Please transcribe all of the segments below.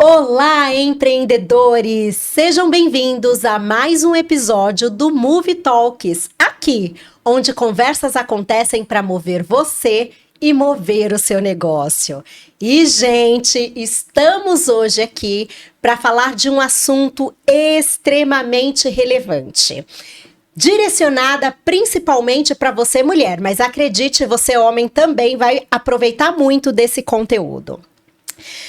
Olá, empreendedores! Sejam bem-vindos a mais um episódio do Move Talks, aqui, onde conversas acontecem para mover você e mover o seu negócio. E, gente, estamos hoje aqui para falar de um assunto extremamente relevante. Direcionada principalmente para você, mulher, mas acredite, você, homem, também vai aproveitar muito desse conteúdo.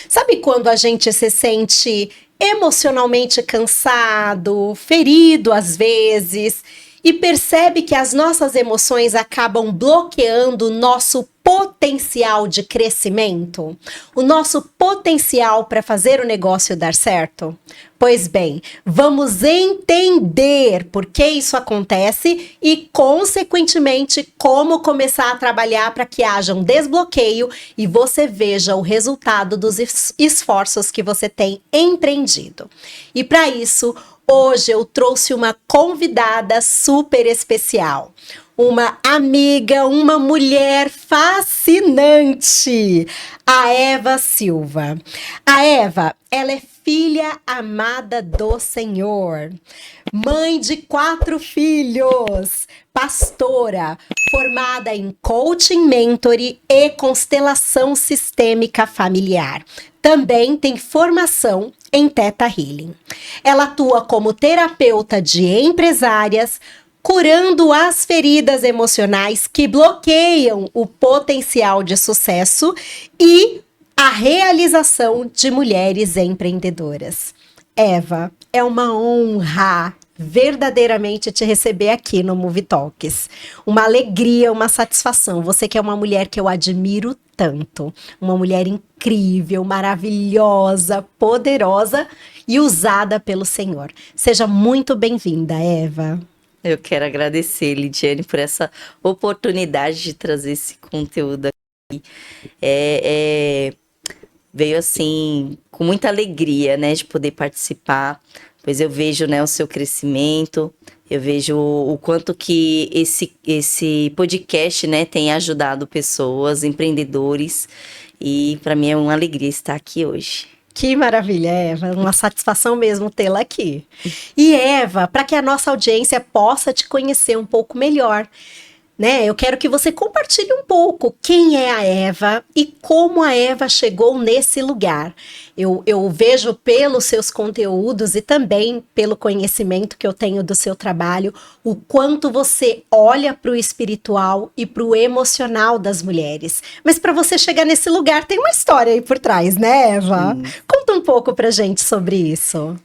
Sabe quando a gente se sente emocionalmente cansado, ferido às vezes, e percebe que as nossas emoções acabam bloqueando o nosso potencial de crescimento? O nosso potencial para fazer o negócio dar certo? Pois bem, vamos entender por que isso acontece e, consequentemente, como começar a trabalhar para que haja um desbloqueio e você veja o resultado dos esforços que você tem empreendido. E para isso, hoje eu trouxe uma convidada super especial. Uma amiga, uma mulher fascinante, a Eva Silva. A Eva, ela é filha amada do Senhor, mãe de 4 filhos, pastora, formada em coaching, mentoring e constelação sistêmica familiar. Também tem formação em Theta Healing. Ela atua como terapeuta de empresárias, curando as feridas emocionais que bloqueiam o potencial de sucesso e a realização de mulheres empreendedoras. Eva, é uma honra verdadeiramente te receber aqui no Move Talks. Uma alegria, uma satisfação. Você que é uma mulher que eu admiro tanto. Uma mulher incrível, maravilhosa, poderosa e usada pelo Senhor. Seja muito bem-vinda, Eva. Eu quero agradecer, Lidiane, por essa oportunidade de trazer esse conteúdo aqui. Veio assim, com muita alegria, né, de poder participar, pois eu vejo, né, o seu crescimento, eu vejo o quanto que esse podcast, né, tem ajudado pessoas, empreendedores, e para mim é uma alegria estar aqui hoje. Que maravilha, Eva, uma satisfação mesmo tê-la aqui. E Eva, para que a nossa audiência possa te conhecer um pouco melhor, né? Eu quero que você compartilhe um pouco quem é a Eva e como a Eva chegou nesse lugar. Eu vejo pelos seus conteúdos e também pelo conhecimento que eu tenho do seu trabalho, o quanto você olha para o espiritual e para o emocional das mulheres. Mas para você chegar nesse lugar tem uma história aí por trás, né, Eva? Conta um pouco pra gente sobre isso.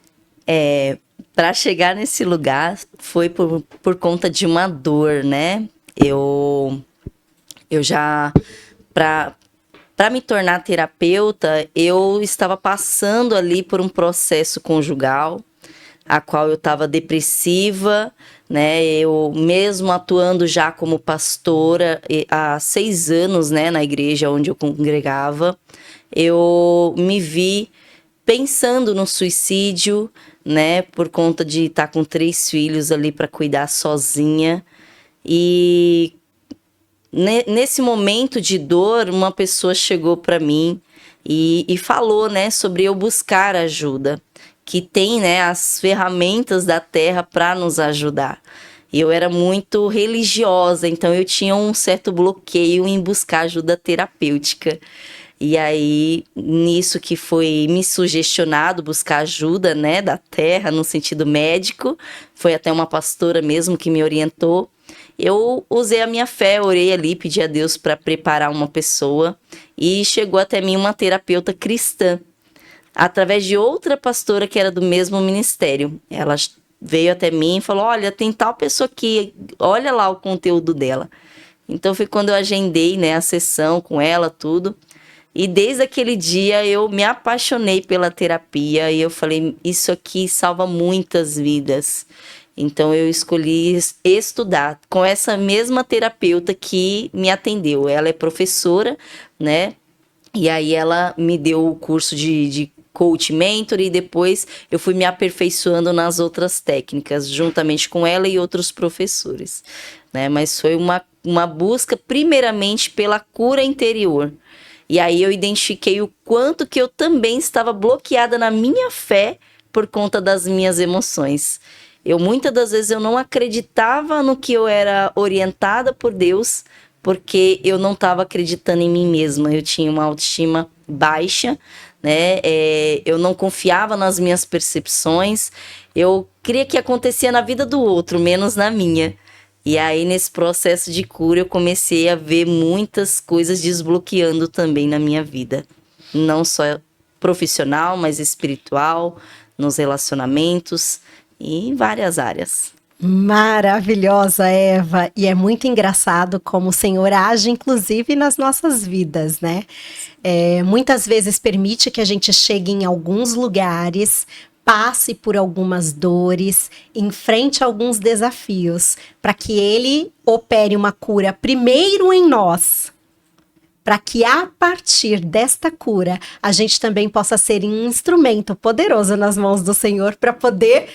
Para chegar nesse lugar foi por conta de uma dor, né? Eu já, para me tornar terapeuta, eu estava passando ali por um processo conjugal, a qual eu estava depressiva, né? Eu mesmo atuando já como pastora há 6 anos, né, na igreja onde eu congregava, eu me vi pensando no suicídio, né, por conta de estar com 3 filhos ali para cuidar sozinha. E nesse momento de dor, uma pessoa chegou para mim e falou, né, sobre eu buscar ajuda, que tem, né, as ferramentas da terra para nos ajudar. Eu era muito religiosa, então eu tinha um certo bloqueio em buscar ajuda terapêutica. E aí, nisso que foi me sugestionado buscar ajuda, né, da terra, no sentido médico, foi até uma pastora mesmo que me orientou. Eu usei a minha fé, orei ali, pedi a Deus para preparar uma pessoa e chegou até mim uma terapeuta cristã, através de outra pastora que era do mesmo ministério. Ela veio até mim e falou, olha, tem tal pessoa aqui, olha lá o conteúdo dela. Então foi quando eu agendei, né, a sessão com ela, tudo. E desde aquele dia eu me apaixonei pela terapia e eu falei, isso aqui salva muitas vidas. Então eu escolhi estudar com essa mesma terapeuta que me atendeu. Ela é professora, né? E aí ela me deu o curso de coach mentor e depois eu fui me aperfeiçoando nas outras técnicas, juntamente com ela e outros professores, né? Mas foi uma busca primeiramente pela cura interior. E aí eu identifiquei o quanto que eu também estava bloqueada na minha fé por conta das minhas emoções. Muitas das vezes eu não acreditava no que eu era orientada por Deus, porque eu não estava acreditando em mim mesma. Eu tinha uma autoestima baixa, né? Eu não confiava nas minhas percepções. Eu queria que acontecia na vida do outro, menos na minha. E aí, nesse processo de cura, eu comecei a ver muitas coisas desbloqueando também na minha vida. Não só profissional, mas espiritual, nos relacionamentos e em várias áreas. Maravilhosa, Eva. E é muito engraçado como o Senhor age, inclusive, nas nossas vidas, né? Muitas vezes permite que a gente chegue em alguns lugares, passe por algumas dores, enfrente alguns desafios, para que Ele opere uma cura primeiro em nós, para que a partir desta cura a gente também possa ser um instrumento poderoso nas mãos do Senhor para poder,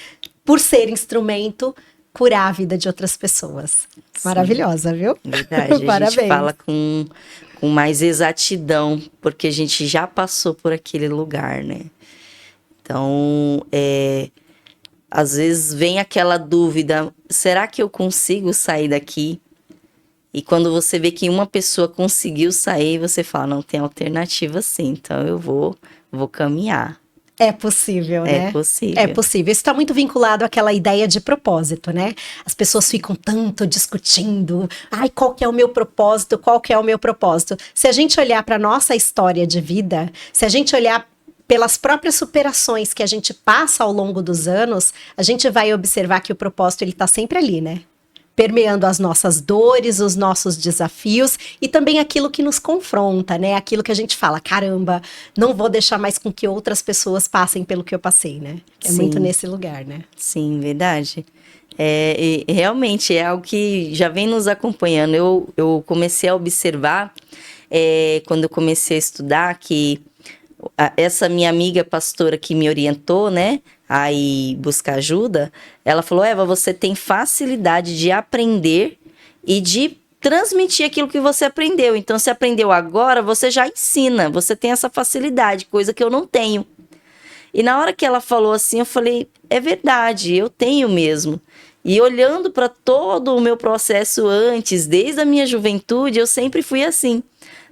por ser instrumento, curar a vida de outras pessoas. Sim. Maravilhosa, viu? Verdade, a gente fala com mais exatidão, porque a gente já passou por aquele lugar, né? Então, às vezes vem aquela dúvida, será que eu consigo sair daqui? E quando você vê que uma pessoa conseguiu sair, você fala, não, tem alternativa sim, então eu vou caminhar. É possível, né? É possível. É possível. Isso está muito vinculado àquela ideia de propósito, né? As pessoas ficam tanto discutindo, qual que é o meu propósito, qual que é o meu propósito. Se a gente olhar para a nossa história de vida, se a gente olhar pelas próprias superações que a gente passa ao longo dos anos, a gente vai observar que o propósito ele está sempre ali, né? Permeando as nossas dores, os nossos desafios e também aquilo que nos confronta, né? Aquilo que a gente fala, caramba, não vou deixar mais com que outras pessoas passem pelo que eu passei, né? É muito nesse lugar, né? Sim, verdade. E realmente é algo que já vem nos acompanhando. Eu comecei a observar, quando eu comecei a estudar, que essa minha amiga pastora que me orientou, né? Aí buscar ajuda, ela falou, Eva, você tem facilidade de aprender e de transmitir aquilo que você aprendeu. Então, se aprendeu agora, você já ensina, você tem essa facilidade, coisa que eu não tenho. E na hora que ela falou assim, eu falei, é verdade, eu tenho mesmo. E olhando para todo o meu processo antes, desde a minha juventude, eu sempre fui assim.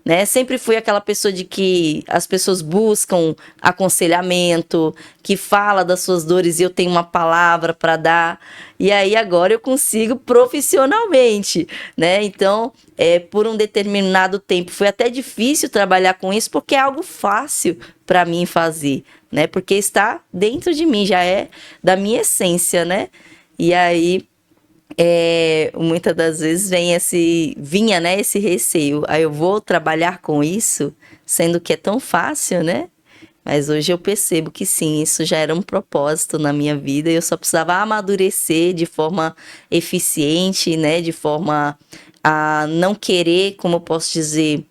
Né? Sempre fui aquela pessoa de que as pessoas buscam aconselhamento, que fala das suas dores e eu tenho uma palavra para dar. E aí agora eu consigo profissionalmente, né? Então, por um determinado tempo foi até difícil trabalhar com isso porque é algo fácil para mim fazer, né? Porque está dentro de mim, já é da minha essência, né? E aí muitas das vezes vinha, né, esse receio. Aí eu vou trabalhar com isso, sendo que é tão fácil, né? Mas hoje eu percebo que sim, isso já era um propósito na minha vida e eu só precisava amadurecer de forma eficiente, né? De forma a não querer, como eu posso dizer,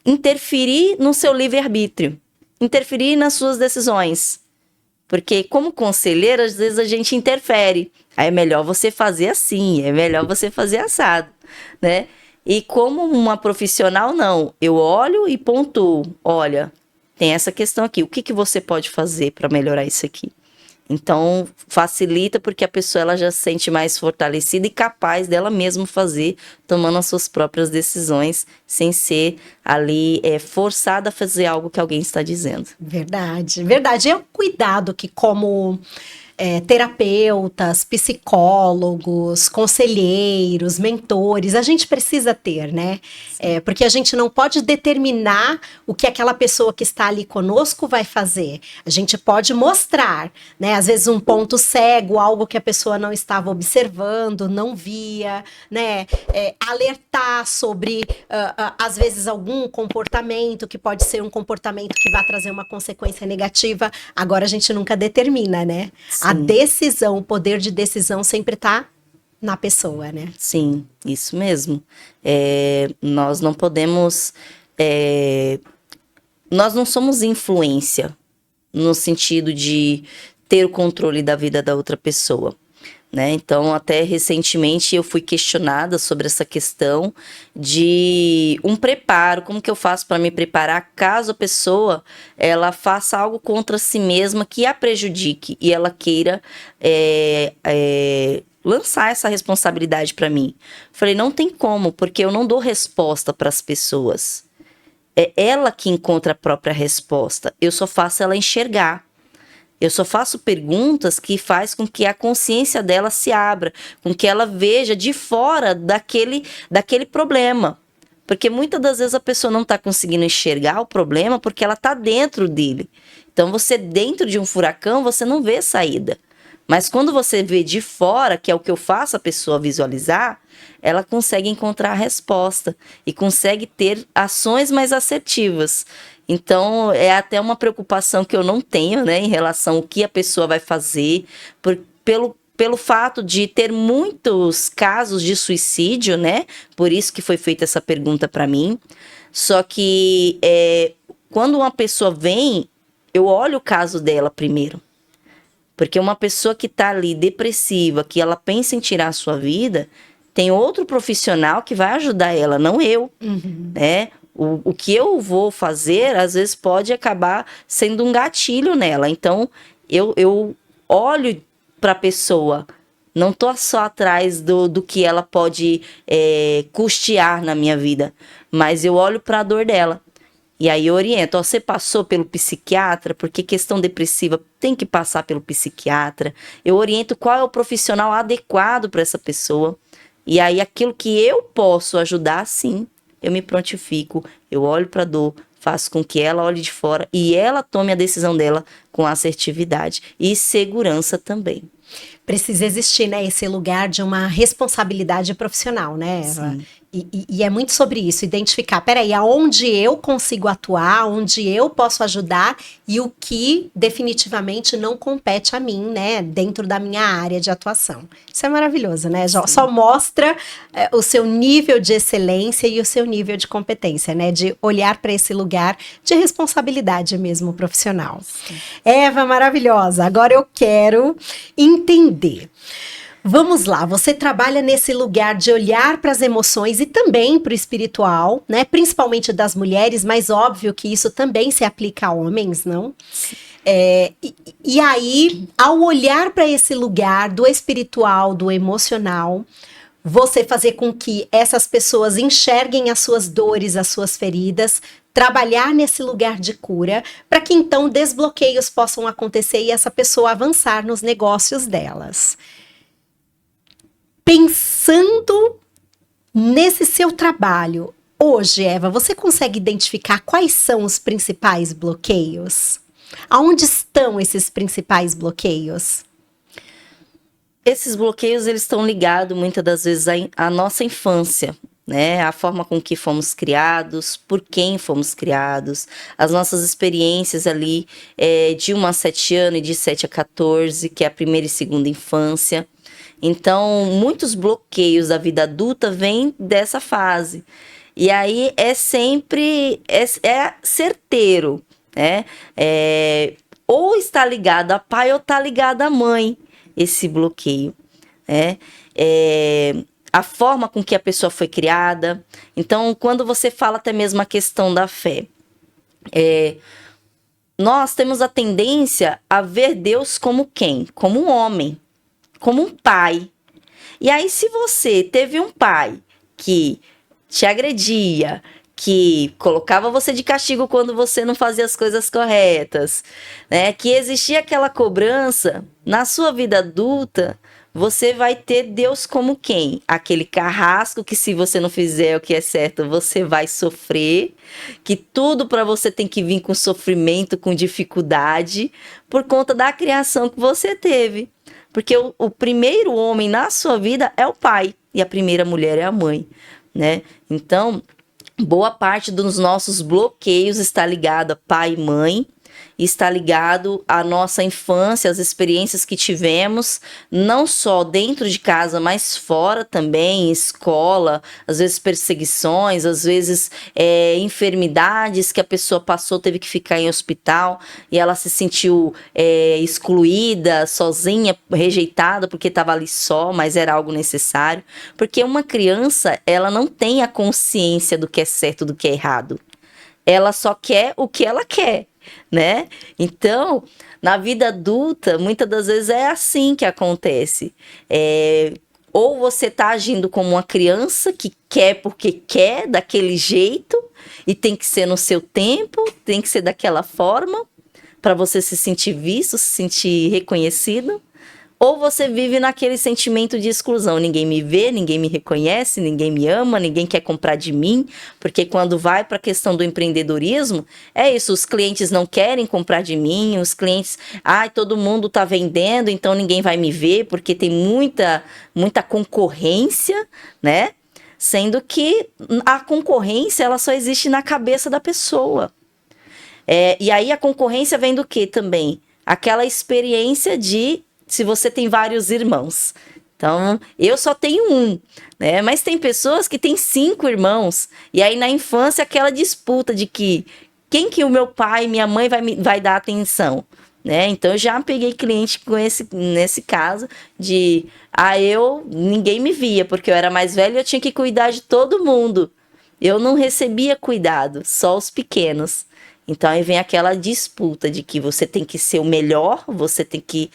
interferir no seu livre-arbítrio, interferir nas suas decisões. Porque como conselheira, às vezes a gente interfere. Aí é melhor você fazer assim, é melhor você fazer assado, né? E como uma profissional, não. Eu olho e pontuo. Olha, tem essa questão aqui. O que você pode fazer para melhorar isso aqui? Então, facilita porque a pessoa ela já se sente mais fortalecida e capaz dela mesma fazer, tomando as suas próprias decisões, sem ser ali forçada a fazer algo que alguém está dizendo. Verdade, verdade. É um cuidado que como terapeutas, psicólogos, conselheiros, mentores, a gente precisa ter, né? Porque a gente não pode determinar o que aquela pessoa que está ali conosco vai fazer. A gente pode mostrar, né? Às vezes um ponto cego, algo que a pessoa não estava observando, não via, né? Alertar sobre, às vezes, algum comportamento que pode ser um comportamento que vai trazer uma consequência negativa. Agora a gente nunca determina, né? Sim. A decisão, o poder de decisão sempre está na pessoa, né? Sim, isso mesmo. Nós não podemos... nós não somos influência no sentido de ter o controle da vida da outra pessoa. né? Então, até recentemente eu fui questionada sobre essa questão de um preparo, como que eu faço para me preparar caso a pessoa ela faça algo contra si mesma que a prejudique e ela queira lançar essa responsabilidade para mim. Falei, não tem como, porque eu não dou resposta para as pessoas. É ela que encontra a própria resposta. Eu só faço ela enxergar. Eu só faço perguntas que faz com que a consciência dela se abra, com que ela veja de fora daquele problema. Porque muitas das vezes a pessoa não está conseguindo enxergar o problema porque ela está dentro dele. Então, você dentro de um furacão, você não vê saída. Mas quando você vê de fora, que é o que eu faço a pessoa visualizar, ela consegue encontrar a resposta e consegue ter ações mais assertivas. Então, é até uma preocupação que eu não tenho, né, em relação ao que a pessoa vai fazer, pelo fato de ter muitos casos de suicídio, né, por isso que foi feita essa pergunta para mim. Só que quando uma pessoa vem, eu olho o caso dela primeiro. Porque uma pessoa que está ali depressiva, que ela pensa em tirar a sua vida, tem outro profissional que vai ajudar ela, não eu, né? O que eu vou fazer, às vezes, pode acabar sendo um gatilho nela. Então, eu olho para a pessoa, não estou só atrás do que ela pode custear na minha vida, mas eu olho para a dor dela. E aí eu oriento, você passou pelo psiquiatra, porque questão depressiva tem que passar pelo psiquiatra. Eu oriento qual é o profissional adequado para essa pessoa. E aí aquilo que eu posso ajudar, sim, eu me prontifico, eu olho para a dor, faço com que ela olhe de fora e ela tome a decisão dela com assertividade e segurança também. Precisa existir, né, esse lugar de uma responsabilidade profissional, né, Eva? Sim. E é muito sobre isso, identificar, peraí, aonde eu consigo atuar, onde eu posso ajudar e o que definitivamente não compete a mim, né, dentro da minha área de atuação. Isso é maravilhoso, né? Só mostra o seu nível de excelência e o seu nível de competência, né, de olhar para esse lugar de responsabilidade mesmo profissional. Sim. Eva, maravilhosa, agora eu quero entender. Vamos lá, você trabalha nesse lugar de olhar para as emoções e também para o espiritual, né? Principalmente das mulheres, mas óbvio que isso também se aplica a homens, não? E aí, ao olhar para esse lugar do espiritual, do emocional, você fazer com que essas pessoas enxerguem as suas dores, as suas feridas, trabalhar nesse lugar de cura, para que então desbloqueios possam acontecer e essa pessoa avançar nos negócios delas. Pensando nesse seu trabalho, hoje, Eva, você consegue identificar quais são os principais bloqueios? Aonde estão esses principais bloqueios? Esses bloqueios, eles estão ligados, muitas das vezes, à nossa infância, né? A forma com que fomos criados, por quem fomos criados, as nossas experiências ali de 1 a 7 anos e de 7 a 14, que é a primeira e segunda infância. Então, muitos bloqueios da vida adulta vêm dessa fase. E aí é sempre certeiro, né? Ou está ligado a pai ou está ligado a mãe, esse bloqueio, né? A forma com que a pessoa foi criada. Então, quando você fala até mesmo a questão da fé, nós temos a tendência a ver Deus como quem? Como um homem, como um pai. E aí, se você teve um pai que te agredia, que colocava você de castigo quando você não fazia as coisas corretas, né? Que existia aquela cobrança, na sua vida adulta, você vai ter Deus como quem? Aquele carrasco que se você não fizer o que é certo, você vai sofrer, que tudo para você tem que vir com sofrimento, com dificuldade, por conta da criação que você teve. Porque o primeiro homem na sua vida é o pai e a primeira mulher é a mãe, né? Então, boa parte dos nossos bloqueios está ligada a pai e mãe, e está ligado à nossa infância, às experiências que tivemos, não só dentro de casa, mas fora também, escola, às vezes perseguições, às vezes enfermidades que a pessoa passou, teve que ficar em hospital e ela se sentiu excluída, sozinha, rejeitada porque estava ali só, mas era algo necessário. Porque uma criança, ela não tem a consciência do que é certo, do que é errado. Ela só quer o que ela quer, né? Então, na vida adulta, muitas das vezes é assim que acontece. Ou você está agindo como uma criança que quer porque quer, daquele jeito, e tem que ser no seu tempo, tem que ser daquela forma, para você se sentir visto, se sentir reconhecido. Ou você vive naquele sentimento de exclusão. Ninguém me vê, ninguém me reconhece, ninguém me ama, ninguém quer comprar de mim. Porque quando vai para a questão do empreendedorismo, é isso, os clientes não querem comprar de mim, os clientes, todo mundo está vendendo, então ninguém vai me ver, porque tem muita concorrência, né? Sendo que a concorrência, ela só existe na cabeça da pessoa. E aí a concorrência vem do quê também? Aquela experiência de se você tem vários irmãos. Então, eu só tenho um, né? Mas tem pessoas que têm 5 irmãos. E aí, na infância, aquela disputa de quem que o meu pai e minha mãe vai dar atenção, né? Então, eu já peguei cliente nesse caso de... ninguém me via, porque eu era mais velha e eu tinha que cuidar de todo mundo. Eu não recebia cuidado, só os pequenos. Então, aí vem aquela disputa de que você tem que ser o melhor, você tem que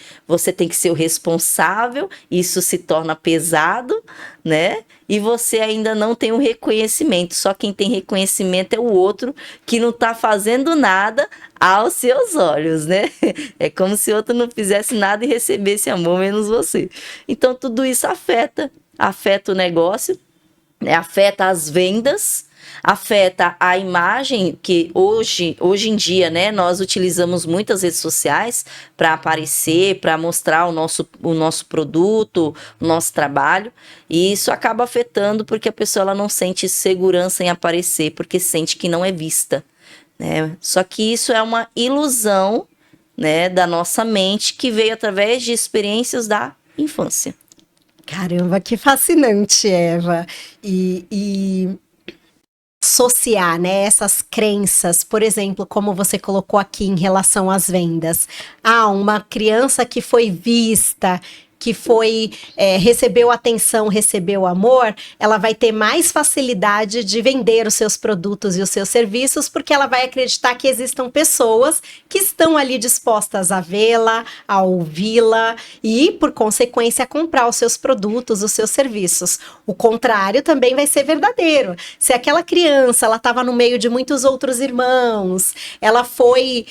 ser o responsável, isso se torna pesado, né? E você ainda não tem o reconhecimento, só quem tem reconhecimento é o outro que não está fazendo nada aos seus olhos, né? É como se o outro não fizesse nada e recebesse amor, menos você. Então, tudo isso afeta o negócio, né? Afeta as vendas, afeta a imagem, que hoje em dia, né, nós utilizamos muitas redes sociais para aparecer, para mostrar o nosso produto, o nosso trabalho, e isso acaba afetando porque a pessoa ela não sente segurança em aparecer, porque sente que não é vista, né? Só que isso é uma ilusão, né, da nossa mente que veio através de experiências da infância. Caramba, que fascinante, Eva. E associar, né, essas crenças, por exemplo, como você colocou aqui em relação às vendas. Uma criança que foi vista, que recebeu atenção, recebeu amor, ela vai ter mais facilidade de vender os seus produtos e os seus serviços, porque ela vai acreditar que existam pessoas que estão ali dispostas a vê-la, a ouvi-la e, por consequência, a comprar os seus produtos, os seus serviços. O contrário também vai ser verdadeiro. Se aquela criança, ela estava no meio de muitos outros irmãos, ela foi,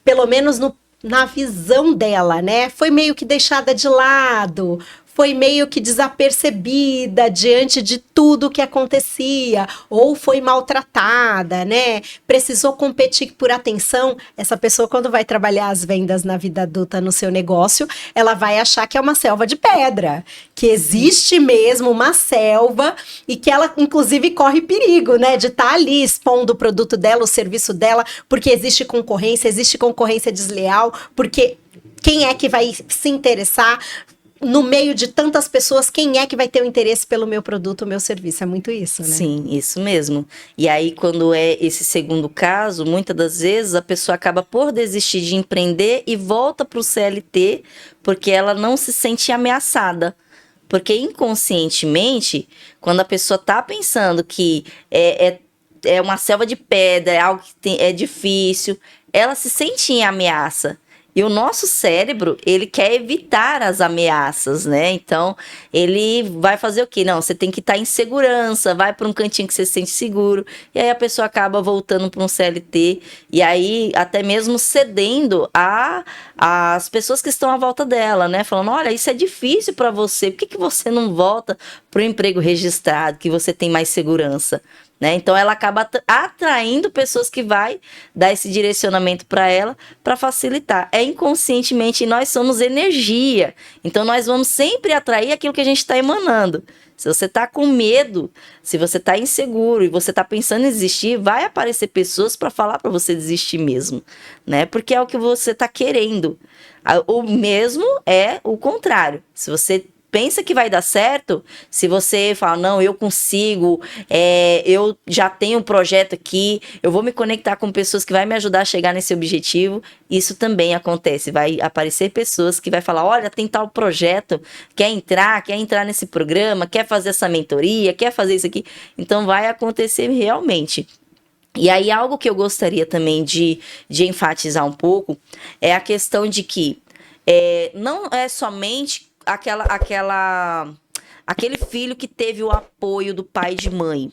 pelo menos na visão dela, né? Foi meio que deixada de lado, foi meio que desapercebida diante de tudo que acontecia, ou foi maltratada, né? Precisou competir por atenção. Essa pessoa, quando vai trabalhar as vendas na vida adulta no seu negócio, ela vai achar que é uma selva de pedra, que existe mesmo uma selva e que ela, inclusive, corre perigo, né? De estar ali expondo o produto dela, o serviço dela, porque existe concorrência desleal, porque quem é que vai se interessar? No meio de tantas pessoas, quem é que vai ter o interesse pelo meu produto, o meu serviço? É muito isso, né? Sim, isso mesmo. E aí, quando é esse segundo caso, muitas das vezes a pessoa acaba por desistir de empreender e volta para o CLT porque ela não se sente ameaçada. Porque inconscientemente, quando a pessoa está pensando que é uma selva de pedra, é algo que é difícil, ela se sente em ameaça. E o nosso cérebro, ele quer evitar as ameaças, né? Então, ele vai fazer o quê? Não, você tem que estar em segurança, vai para um cantinho que você se sente seguro. E aí a pessoa acaba voltando para um CLT. E aí, até mesmo cedendo às pessoas que estão à volta dela, né? Falando, olha, isso é difícil para você. Por que você não volta para o emprego registrado, que você tem mais segurança? né? Então ela acaba atraindo pessoas que vai dar esse direcionamento para ela, para facilitar. É inconscientemente, nós somos energia. Então nós vamos sempre atrair aquilo que a gente está emanando. Se você está com medo, se você está inseguro e você está pensando em desistir, vai aparecer pessoas para falar para você desistir mesmo, né? Porque é o que você está querendo. O mesmo é o contrário. Se você pensa que vai dar certo, se você fala, não, eu consigo, eu já tenho um projeto aqui, eu vou me conectar com pessoas que vai me ajudar a chegar nesse objetivo, isso também acontece. Vai aparecer pessoas que vai falar, olha, tem tal projeto, quer entrar nesse programa, quer fazer essa mentoria, quer fazer isso aqui. Então vai acontecer realmente. E aí algo que eu gostaria também de enfatizar um pouco é a questão de que não é somente aquele filho que teve o apoio do pai e de mãe.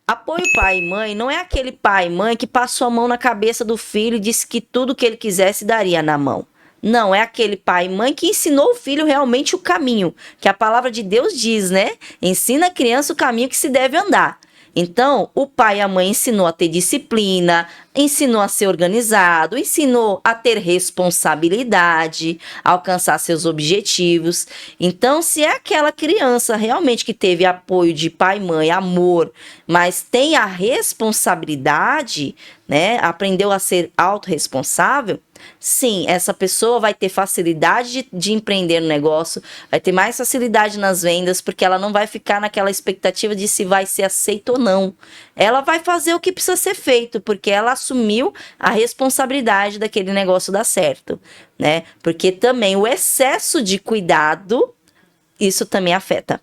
Apoio pai e mãe não é aquele pai e mãe que passou a mão na cabeça do filho e disse que tudo que ele quisesse daria na mão. Não, é aquele pai e mãe que ensinou o filho realmente o caminho, que a palavra de Deus diz, né? Ensina a criança o caminho que se deve andar. Então, o pai e a mãe ensinou a ter disciplina, ensinou a ser organizado, ensinou a ter responsabilidade, a alcançar seus objetivos. Então, se é aquela criança realmente que teve apoio de pai e mãe, amor, mas tem a responsabilidade, né, aprendeu a ser autorresponsável, sim, essa pessoa vai ter facilidade de empreender no negócio, vai ter mais facilidade nas vendas, porque ela não vai ficar naquela expectativa de se vai ser aceito ou não. Ela vai fazer o que precisa ser feito, porque ela assumiu a responsabilidade daquele negócio dar certo, né? Porque também o excesso de cuidado, isso também afeta.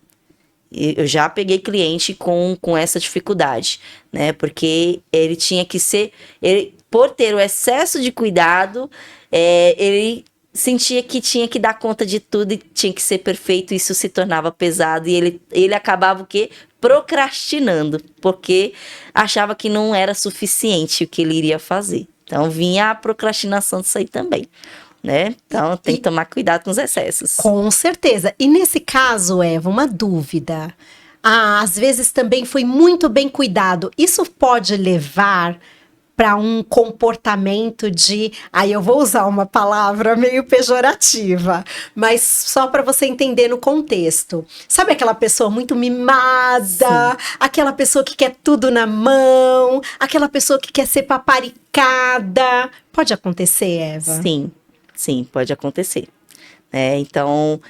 Eu já peguei cliente com essa dificuldade, né? Porque ele tinha que ser... por ter o excesso de cuidado, ele sentia que tinha que dar conta de tudo e tinha que ser perfeito, isso se tornava pesado e ele acabava o quê? Procrastinando, porque achava que não era suficiente o que ele iria fazer. Então vinha a procrastinação disso aí também, né? Então tem que tomar cuidado com os excessos. Com certeza. E nesse caso, Eva, uma dúvida. Às vezes também foi muito bem cuidado. Isso pode levar para um comportamento de... Aí eu vou usar uma palavra meio pejorativa, mas só para você entender no contexto. Sabe aquela pessoa muito mimada? Sim. Aquela pessoa que quer tudo na mão? Aquela pessoa que quer ser paparicada? Pode acontecer, Eva? Sim, pode acontecer. Então,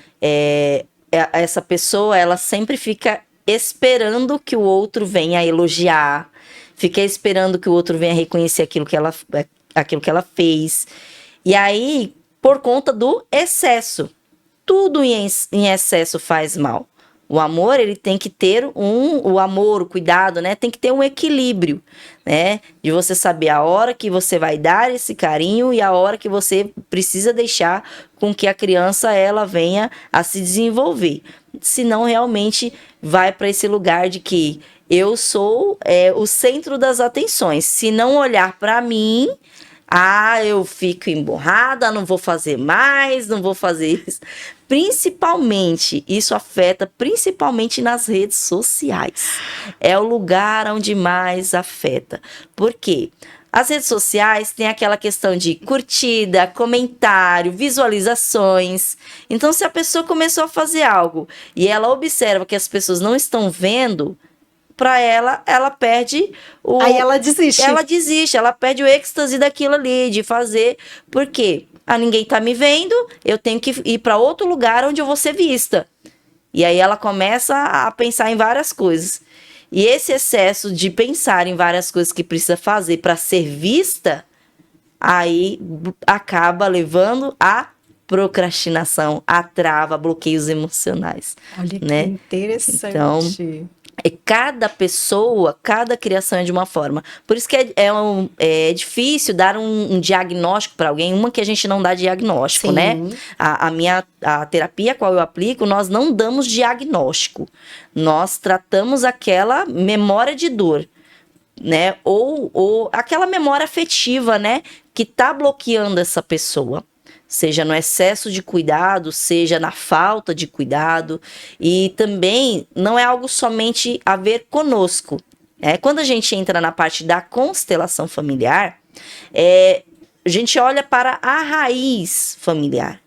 essa pessoa, ela sempre fica esperando que o outro venha elogiar, fica esperando que o outro venha reconhecer aquilo que ela fez. E aí, por conta do excesso, tudo em excesso faz mal. O amor, ele tem que ter o cuidado, né? Tem que ter um equilíbrio, né? De você saber a hora que você vai dar esse carinho e a hora que você precisa deixar com que a criança, ela venha a se desenvolver. Senão, realmente, vai para esse lugar de que eu sou o centro das atenções. Se não olhar para mim, eu fico emburrada, não vou fazer mais, não vou fazer isso. Principalmente, isso afeta principalmente nas redes sociais. É o lugar onde mais afeta. Por quê? As redes sociais têm aquela questão de curtida, comentário, visualizações. Então, se a pessoa começou a fazer algo e ela observa que as pessoas não estão vendo, para ela perde o... Aí ela desiste. Ela perde o êxtase daquilo ali, de fazer. Por quê? Ninguém tá me vendo, eu tenho que ir para outro lugar onde eu vou ser vista. E aí ela começa a pensar em várias coisas. E esse excesso de pensar em várias coisas que precisa fazer para ser vista, aí acaba levando a procrastinação, a trava, bloqueios emocionais. Olha, né? Que interessante. Então, cada pessoa, cada criação é de uma forma. Por isso que é difícil dar um diagnóstico para alguém, uma que a gente não dá diagnóstico, Sim. né? A terapia a qual eu aplico, nós não damos diagnóstico. Nós tratamos aquela memória de dor, né? Ou aquela memória afetiva, né? Que tá bloqueando essa pessoa. Seja no excesso de cuidado, seja na falta de cuidado. E também não é algo somente a ver conosco, Quando a gente entra na parte da constelação familiar, a gente olha para a raiz familiar.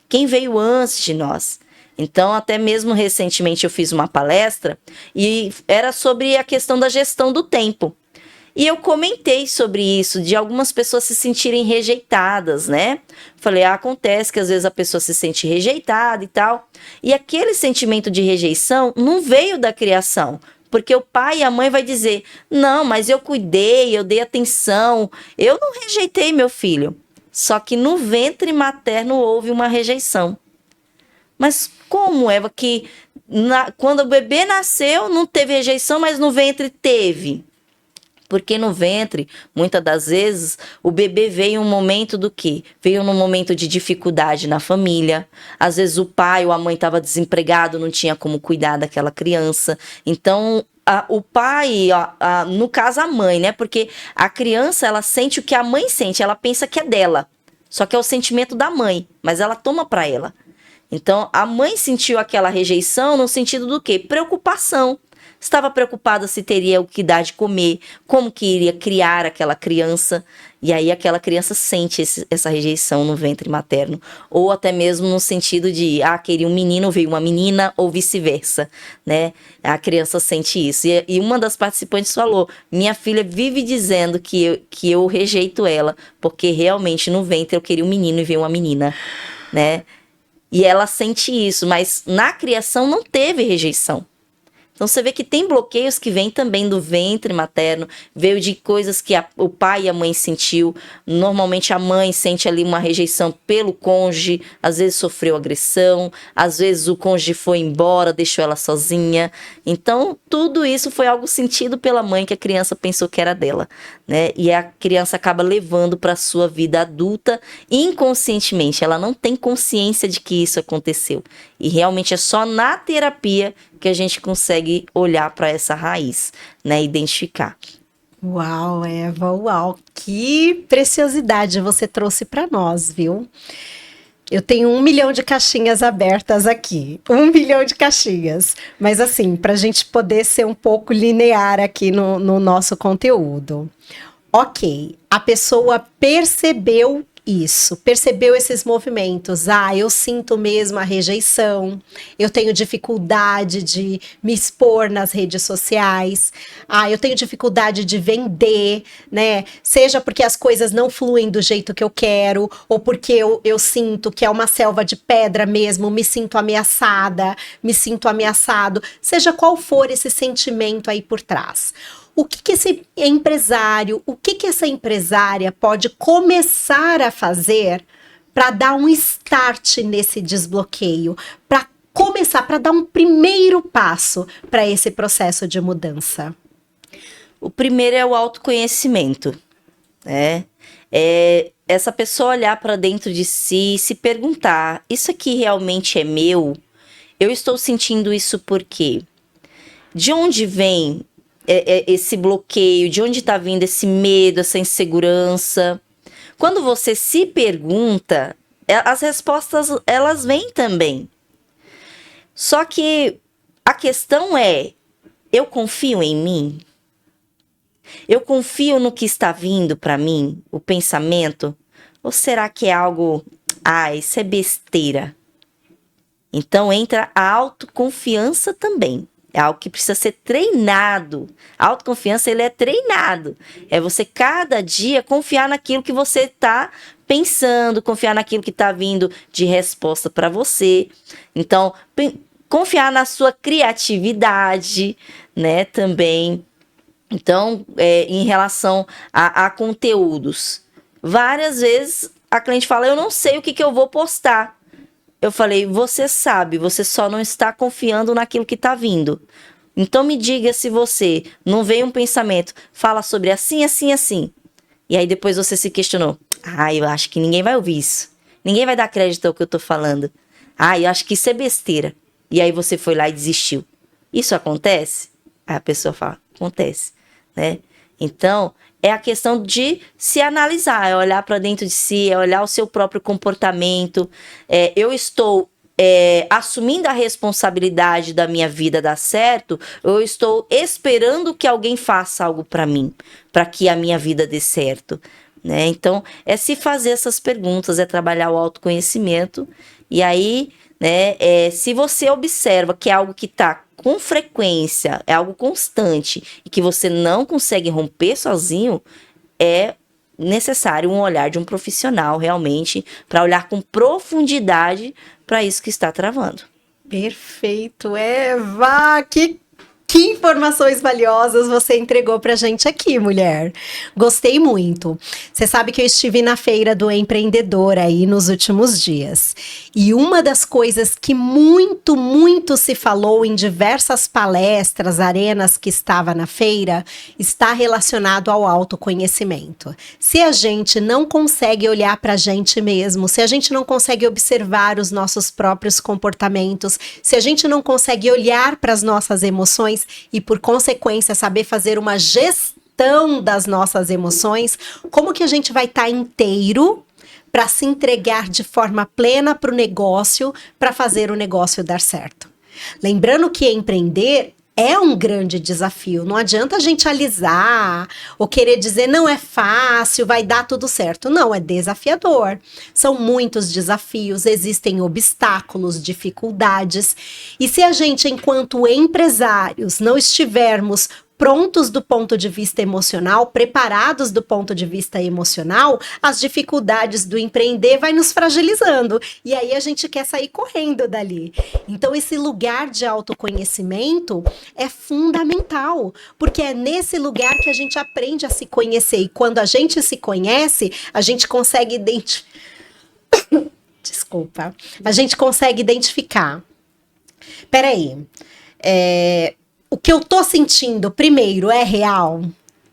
Quem veio antes de nós? Então, até mesmo recentemente eu fiz uma palestra e era sobre a questão da gestão do tempo. E eu comentei sobre isso, de algumas pessoas se sentirem rejeitadas, né? Falei, acontece que às vezes a pessoa se sente rejeitada e tal. E aquele sentimento de rejeição não veio da criação. Porque o pai e a mãe vai dizer, não, mas eu cuidei, eu dei atenção, eu não rejeitei meu filho. Só que no ventre materno houve uma rejeição. Mas como é que quando o bebê nasceu não teve rejeição, mas no ventre teve? Porque no ventre, muitas das vezes, o bebê veio um momento do quê? Veio num momento de dificuldade na família. Às vezes o pai ou a mãe estava desempregado, não tinha como cuidar daquela criança. Então, o pai, no caso a mãe, né? Porque a criança, ela sente o que a mãe sente, ela pensa que é dela. Só que é o sentimento da mãe, mas ela toma para ela. Então, a mãe sentiu aquela rejeição no sentido do quê? Preocupação. Estava preocupada se teria o que dar de comer, como que iria criar aquela criança. E aí aquela criança sente essa rejeição no ventre materno. Ou até mesmo no sentido de, queria um menino, veio uma menina, ou vice-versa, né? A criança sente isso. E uma das participantes falou, minha filha vive dizendo que eu rejeito ela, porque realmente no ventre eu queria um menino e veio uma menina, né? E ela sente isso, mas na criação não teve rejeição. Então, você vê que tem bloqueios que vêm também do ventre materno, veio de coisas que o pai e a mãe sentiu. Normalmente, a mãe sente ali uma rejeição pelo cônjuge, às vezes sofreu agressão, às vezes o cônjuge foi embora, deixou ela sozinha. Então, tudo isso foi algo sentido pela mãe que a criança pensou que era dela, né? E a criança acaba levando para a sua vida adulta inconscientemente. Ela não tem consciência de que isso aconteceu. E realmente é só na terapia que a gente consegue olhar para essa raiz, né? Identificar. Uau, Eva, uau, que preciosidade você trouxe para nós, viu? Eu tenho 1 milhão de caixinhas abertas aqui, 1 milhão de caixinhas, mas assim, para a gente poder ser um pouco linear aqui no nosso conteúdo. Ok, a pessoa percebeu isso, percebeu esses movimentos. Eu sinto mesmo a rejeição, eu tenho dificuldade de me expor nas redes sociais, eu tenho dificuldade de vender, né? Seja porque as coisas não fluem do jeito que eu quero, ou porque eu sinto que é uma selva de pedra mesmo, me sinto ameaçada, me sinto ameaçado, seja qual for esse sentimento aí por trás. O que esse empresário, o que essa empresária pode começar a fazer para dar um start nesse desbloqueio, para começar, para dar um primeiro passo para esse processo de mudança? O primeiro é o autoconhecimento, né? Essa pessoa olhar para dentro de si e se perguntar, isso aqui realmente é meu? Eu estou sentindo isso por quê? De onde vem esse bloqueio, de onde está vindo esse medo, essa insegurança? Quando você se pergunta, as respostas, elas vêm também. Só que a questão é, eu confio em mim? Eu confio no que está vindo para mim, o pensamento? Ou será que é algo, isso é besteira? Então entra a autoconfiança também. É algo que precisa ser treinado. A autoconfiança, ele é treinado. É você, cada dia, confiar naquilo que você está pensando, confiar naquilo que está vindo de resposta para você. Então, confiar na sua criatividade, né, também. Então, em relação a conteúdos. Várias vezes, a cliente fala, eu não sei o que eu vou postar. Eu falei, você sabe, você só não está confiando naquilo que está vindo. Então me diga se você não veio um pensamento, fala sobre assim, assim, assim. E aí depois você se questionou. Eu acho que ninguém vai ouvir isso. Ninguém vai dar crédito ao que eu estou falando. Eu acho que isso é besteira. E aí você foi lá e desistiu. Isso acontece? Aí a pessoa fala, acontece, né? Então, é a questão de se analisar, é olhar para dentro de si, é olhar o seu próprio comportamento. Eu estou assumindo a responsabilidade da minha vida dar certo, ou eu estou esperando que alguém faça algo para mim, para que a minha vida dê certo, né? Então, é se fazer essas perguntas, é trabalhar o autoconhecimento, e aí, né, se você observa que é algo que está com frequência, é algo constante, e que você não consegue romper sozinho, é necessário um olhar de um profissional realmente, para olhar com profundidade para isso que está travando. Perfeito, Eva! Que informações valiosas você entregou pra gente aqui, mulher. Gostei muito. Você sabe que eu estive na Feira do Empreendedor aí nos últimos dias. E uma das coisas que muito se falou em diversas palestras, arenas que estava na feira, está relacionado ao autoconhecimento. Se a gente não consegue olhar pra gente mesmo, se a gente não consegue observar os nossos próprios comportamentos, se a gente não consegue olhar para as nossas emoções, e, por consequência, saber fazer uma gestão das nossas emoções, como que a gente vai estar inteiro para se entregar de forma plena para o negócio, para fazer o negócio dar certo? Lembrando que empreender é um grande desafio. Não adianta a gente alisar ou querer dizer não é fácil, vai dar tudo certo. Não, é desafiador. São muitos desafios, existem obstáculos, dificuldades. E se a gente, enquanto empresários, não estivermos prontos do ponto de vista emocional, preparados do ponto de vista emocional, as dificuldades do empreender vai nos fragilizando. E aí a gente quer sair correndo dali. Então esse lugar de autoconhecimento é fundamental, porque é nesse lugar que a gente aprende a se conhecer. E quando a gente se conhece, a gente consegue Desculpa. A gente consegue identificar. Peraí. O que eu tô sentindo, primeiro, é real?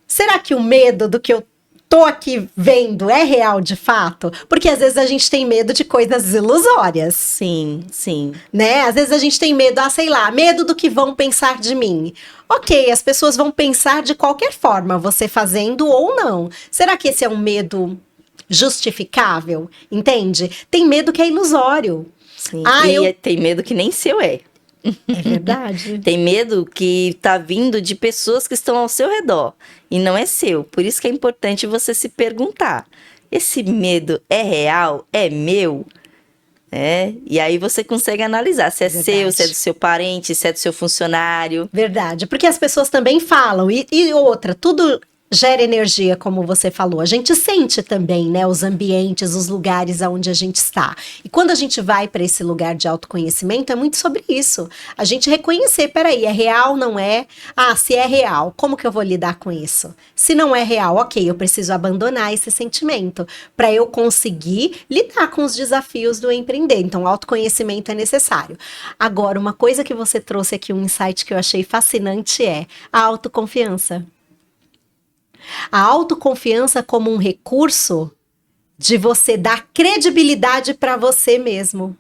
Será que o medo do que eu tô aqui vendo é real de fato? Porque às vezes a gente tem medo de coisas ilusórias. Sim. Né? Às vezes a gente tem medo, sei lá, medo do que vão pensar de mim. Ok, as pessoas vão pensar de qualquer forma, você fazendo ou não. Será que esse é um medo justificável? Entende? Tem medo que é ilusório. Sim. Tem medo que nem seu é. É verdade. Tem medo que tá vindo de pessoas que estão ao seu redor e não é seu. Por isso que é importante você se perguntar: esse medo é real? É meu? E aí você consegue analisar se é seu, se é do seu parente, se é do seu funcionário. Verdade, porque as pessoas também falam, e outra, tudo gera energia, como você falou. A gente sente também, né, os ambientes, os lugares onde a gente está. E quando a gente vai para esse lugar de autoconhecimento, é muito sobre isso. A gente reconhecer, peraí, é real, não é? Se é real, como que eu vou lidar com isso? Se não é real, ok, eu preciso abandonar esse sentimento para eu conseguir lidar com os desafios do empreender. Então, autoconhecimento é necessário. Agora, uma coisa que você trouxe aqui, um insight que eu achei fascinante é a autoconfiança. A autoconfiança como um recurso de você dar credibilidade para você mesmo.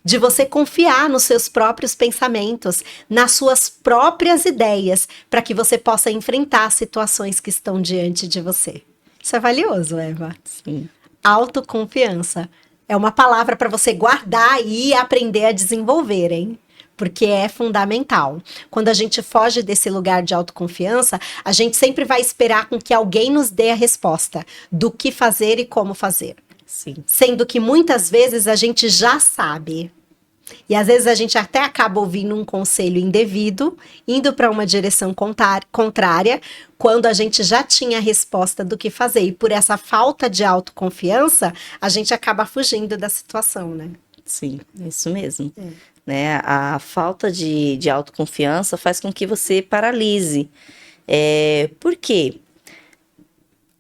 De você confiar nos seus próprios pensamentos, nas suas próprias ideias, para que você possa enfrentar situações que estão diante de você. Isso é valioso, Eva. Sim. Autoconfiança. É uma palavra para você guardar e aprender a desenvolver, hein? Porque é fundamental. Quando a gente foge desse lugar de autoconfiança, a gente sempre vai esperar com que alguém nos dê a resposta do que fazer e como fazer. Sim. Sendo que muitas vezes a gente já sabe. E às vezes a gente até acaba ouvindo um conselho indevido, indo para uma direção contrária, quando a gente já tinha a resposta do que fazer. E por essa falta de autoconfiança, a gente acaba fugindo da situação, né? Sim, isso mesmo. Né? A falta de autoconfiança faz com que você paralise. Por quê?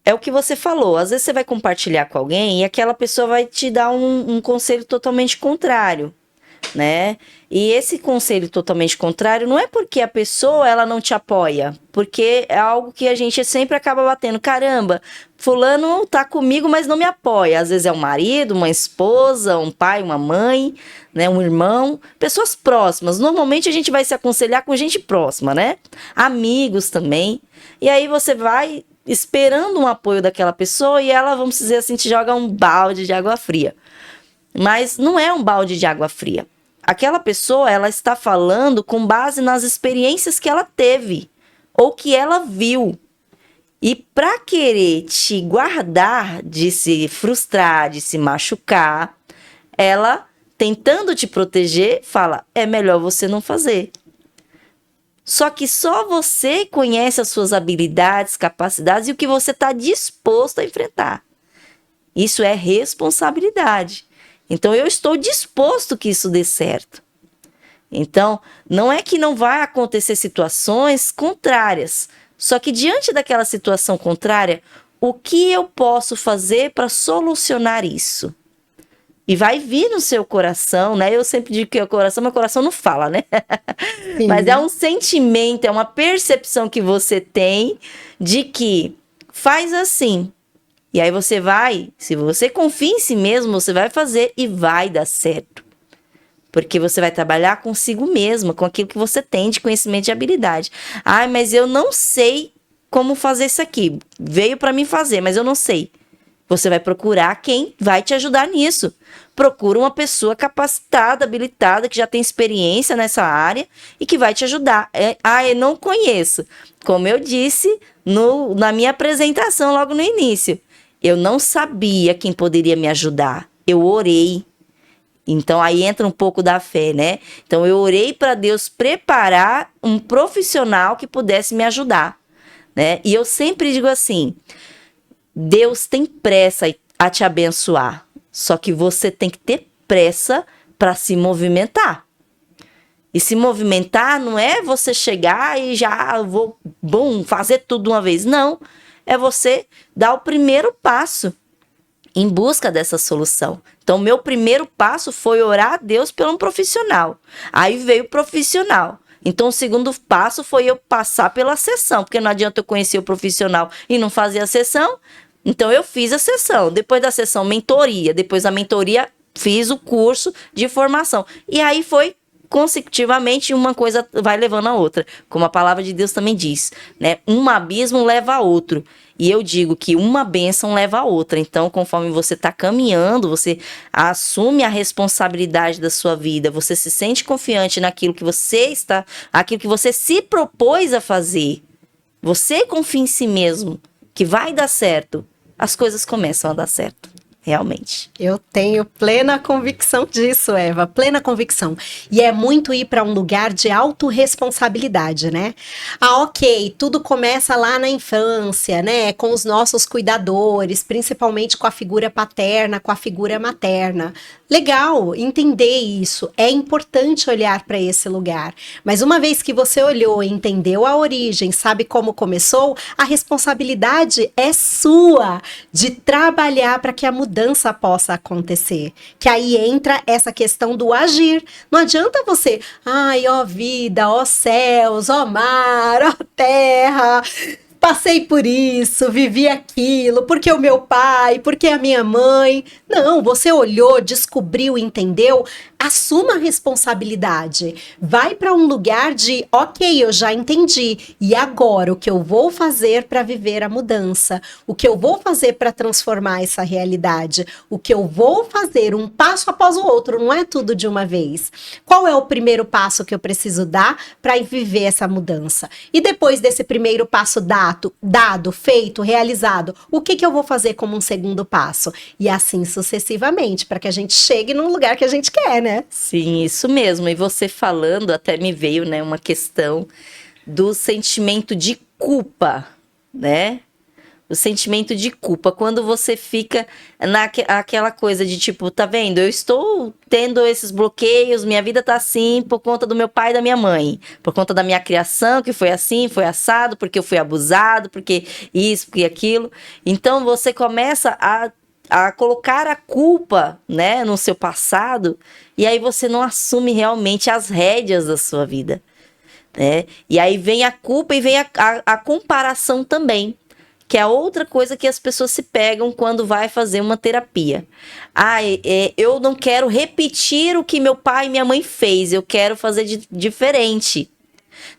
É o que você falou. Às vezes você vai compartilhar com alguém e aquela pessoa vai te dar um conselho totalmente contrário, né? E esse conselho totalmente contrário não é porque a pessoa ela não te apoia, porque é algo que a gente sempre acaba batendo. Caramba, fulano tá comigo, mas não me apoia. Às vezes é um marido, uma esposa, um pai, uma mãe, né, um irmão, pessoas próximas. Normalmente a gente vai se aconselhar com gente próxima, né? Amigos também. E aí você vai esperando um apoio daquela pessoa e ela, vamos dizer assim, te joga um balde de água fria. mas não é um balde de água fria. Aquela pessoa, ela está falando com base nas experiências que ela teve ou que ela viu. E para querer te guardar de se frustrar, de se machucar, ela, tentando te proteger, fala, é melhor você não fazer. Só que só você conhece as suas habilidades, capacidades e o que você está disposto a enfrentar. Isso é responsabilidade. Então, eu estou disposto que isso dê certo. Então, não é que não vai acontecer situações contrárias. Só que diante daquela situação contrária, o que eu posso fazer para solucionar isso? E vai vir no seu coração, né? Eu sempre digo que é o coração, mas o coração não fala, né? Mas é um sentimento, é uma percepção que você tem de que faz assim. E aí você vai, se você confia em si mesmo, você vai fazer e vai dar certo. Porque você vai trabalhar consigo mesma, com aquilo que você tem de conhecimento e habilidade. Ai, mas eu não sei como fazer isso aqui. Veio para mim fazer, mas eu não sei. Você vai procurar quem vai te ajudar nisso. Procura uma pessoa capacitada, habilitada, que já tem experiência nessa área e que vai te ajudar. Eu não conheço. Como eu disse na minha apresentação logo no início. Eu não sabia quem poderia me ajudar. Eu orei. Então, aí entra um pouco da fé, né? Então, eu orei para Deus preparar um profissional que pudesse me ajudar, né? E eu sempre digo assim, Deus tem pressa a te abençoar, só que você tem que ter pressa para se movimentar. E se movimentar não é você chegar e já vou fazer tudo de uma vez. Não, é você dar o primeiro passo em busca dessa solução. Então, meu primeiro passo foi orar a Deus por um profissional. Aí veio o profissional. Então, o segundo passo foi eu passar pela sessão, porque não adianta eu conhecer o profissional e não fazer a sessão. Então, eu fiz a sessão. Depois da sessão, mentoria. Depois da mentoria, fiz o curso de formação. E aí foi consecutivamente, uma coisa vai levando a outra. Como a palavra de Deus também diz, né? Um abismo leva a outro. E eu digo que uma bênção leva a outra. Então, conforme você está caminhando, você assume a responsabilidade da sua vida, você se sente confiante naquilo que aquilo que você se propôs a fazer. Você confia em si mesmo, que vai dar certo. As coisas começam a dar certo. Realmente. Eu tenho plena convicção disso, Eva, plena convicção. E é muito ir para um lugar de autorresponsabilidade, né? Ok, tudo começa lá na infância, né? Com os nossos cuidadores, principalmente com a figura paterna, com a figura materna. Legal, entender isso. É importante olhar para esse lugar. Mas uma vez que você olhou e entendeu a origem, sabe como começou, a responsabilidade é sua de trabalhar para que a mudança possa acontecer. Que aí entra essa questão do agir. Não adianta você, ai, ó vida, ó céus, ó mar, ó terra, passei por isso, vivi aquilo, porque o meu pai, porque a minha mãe. Não, você olhou, descobriu, entendeu? Assuma a responsabilidade. Vai para um lugar de, ok, eu já entendi. E agora, o que eu vou fazer para viver a mudança? O que eu vou fazer para transformar essa realidade? O que eu vou fazer um passo após o outro, não é tudo de uma vez. Qual é o primeiro passo que eu preciso dar para viver essa mudança? E depois desse primeiro passo dado, feito, realizado, o que eu vou fazer como um segundo passo? E assim sucessivamente, para que a gente chegue num lugar que a gente quer, né? Sim, isso mesmo. E você falando, até me veio, né, uma questão do sentimento de culpa, né? O sentimento de culpa, quando você fica naquela coisa de tipo, tá vendo? Eu estou tendo esses bloqueios, minha vida tá assim por conta do meu pai e da minha mãe, por conta da minha criação, que foi assim, foi assado, porque eu fui abusado, porque isso, porque aquilo. Então você começa a colocar a culpa, né, no seu passado, e aí você não assume realmente as rédeas da sua vida, né? E aí vem a culpa e vem a comparação também, que é outra coisa que as pessoas se pegam quando vai fazer uma terapia. Eu não quero repetir o que meu pai e minha mãe fez, eu quero fazer diferente.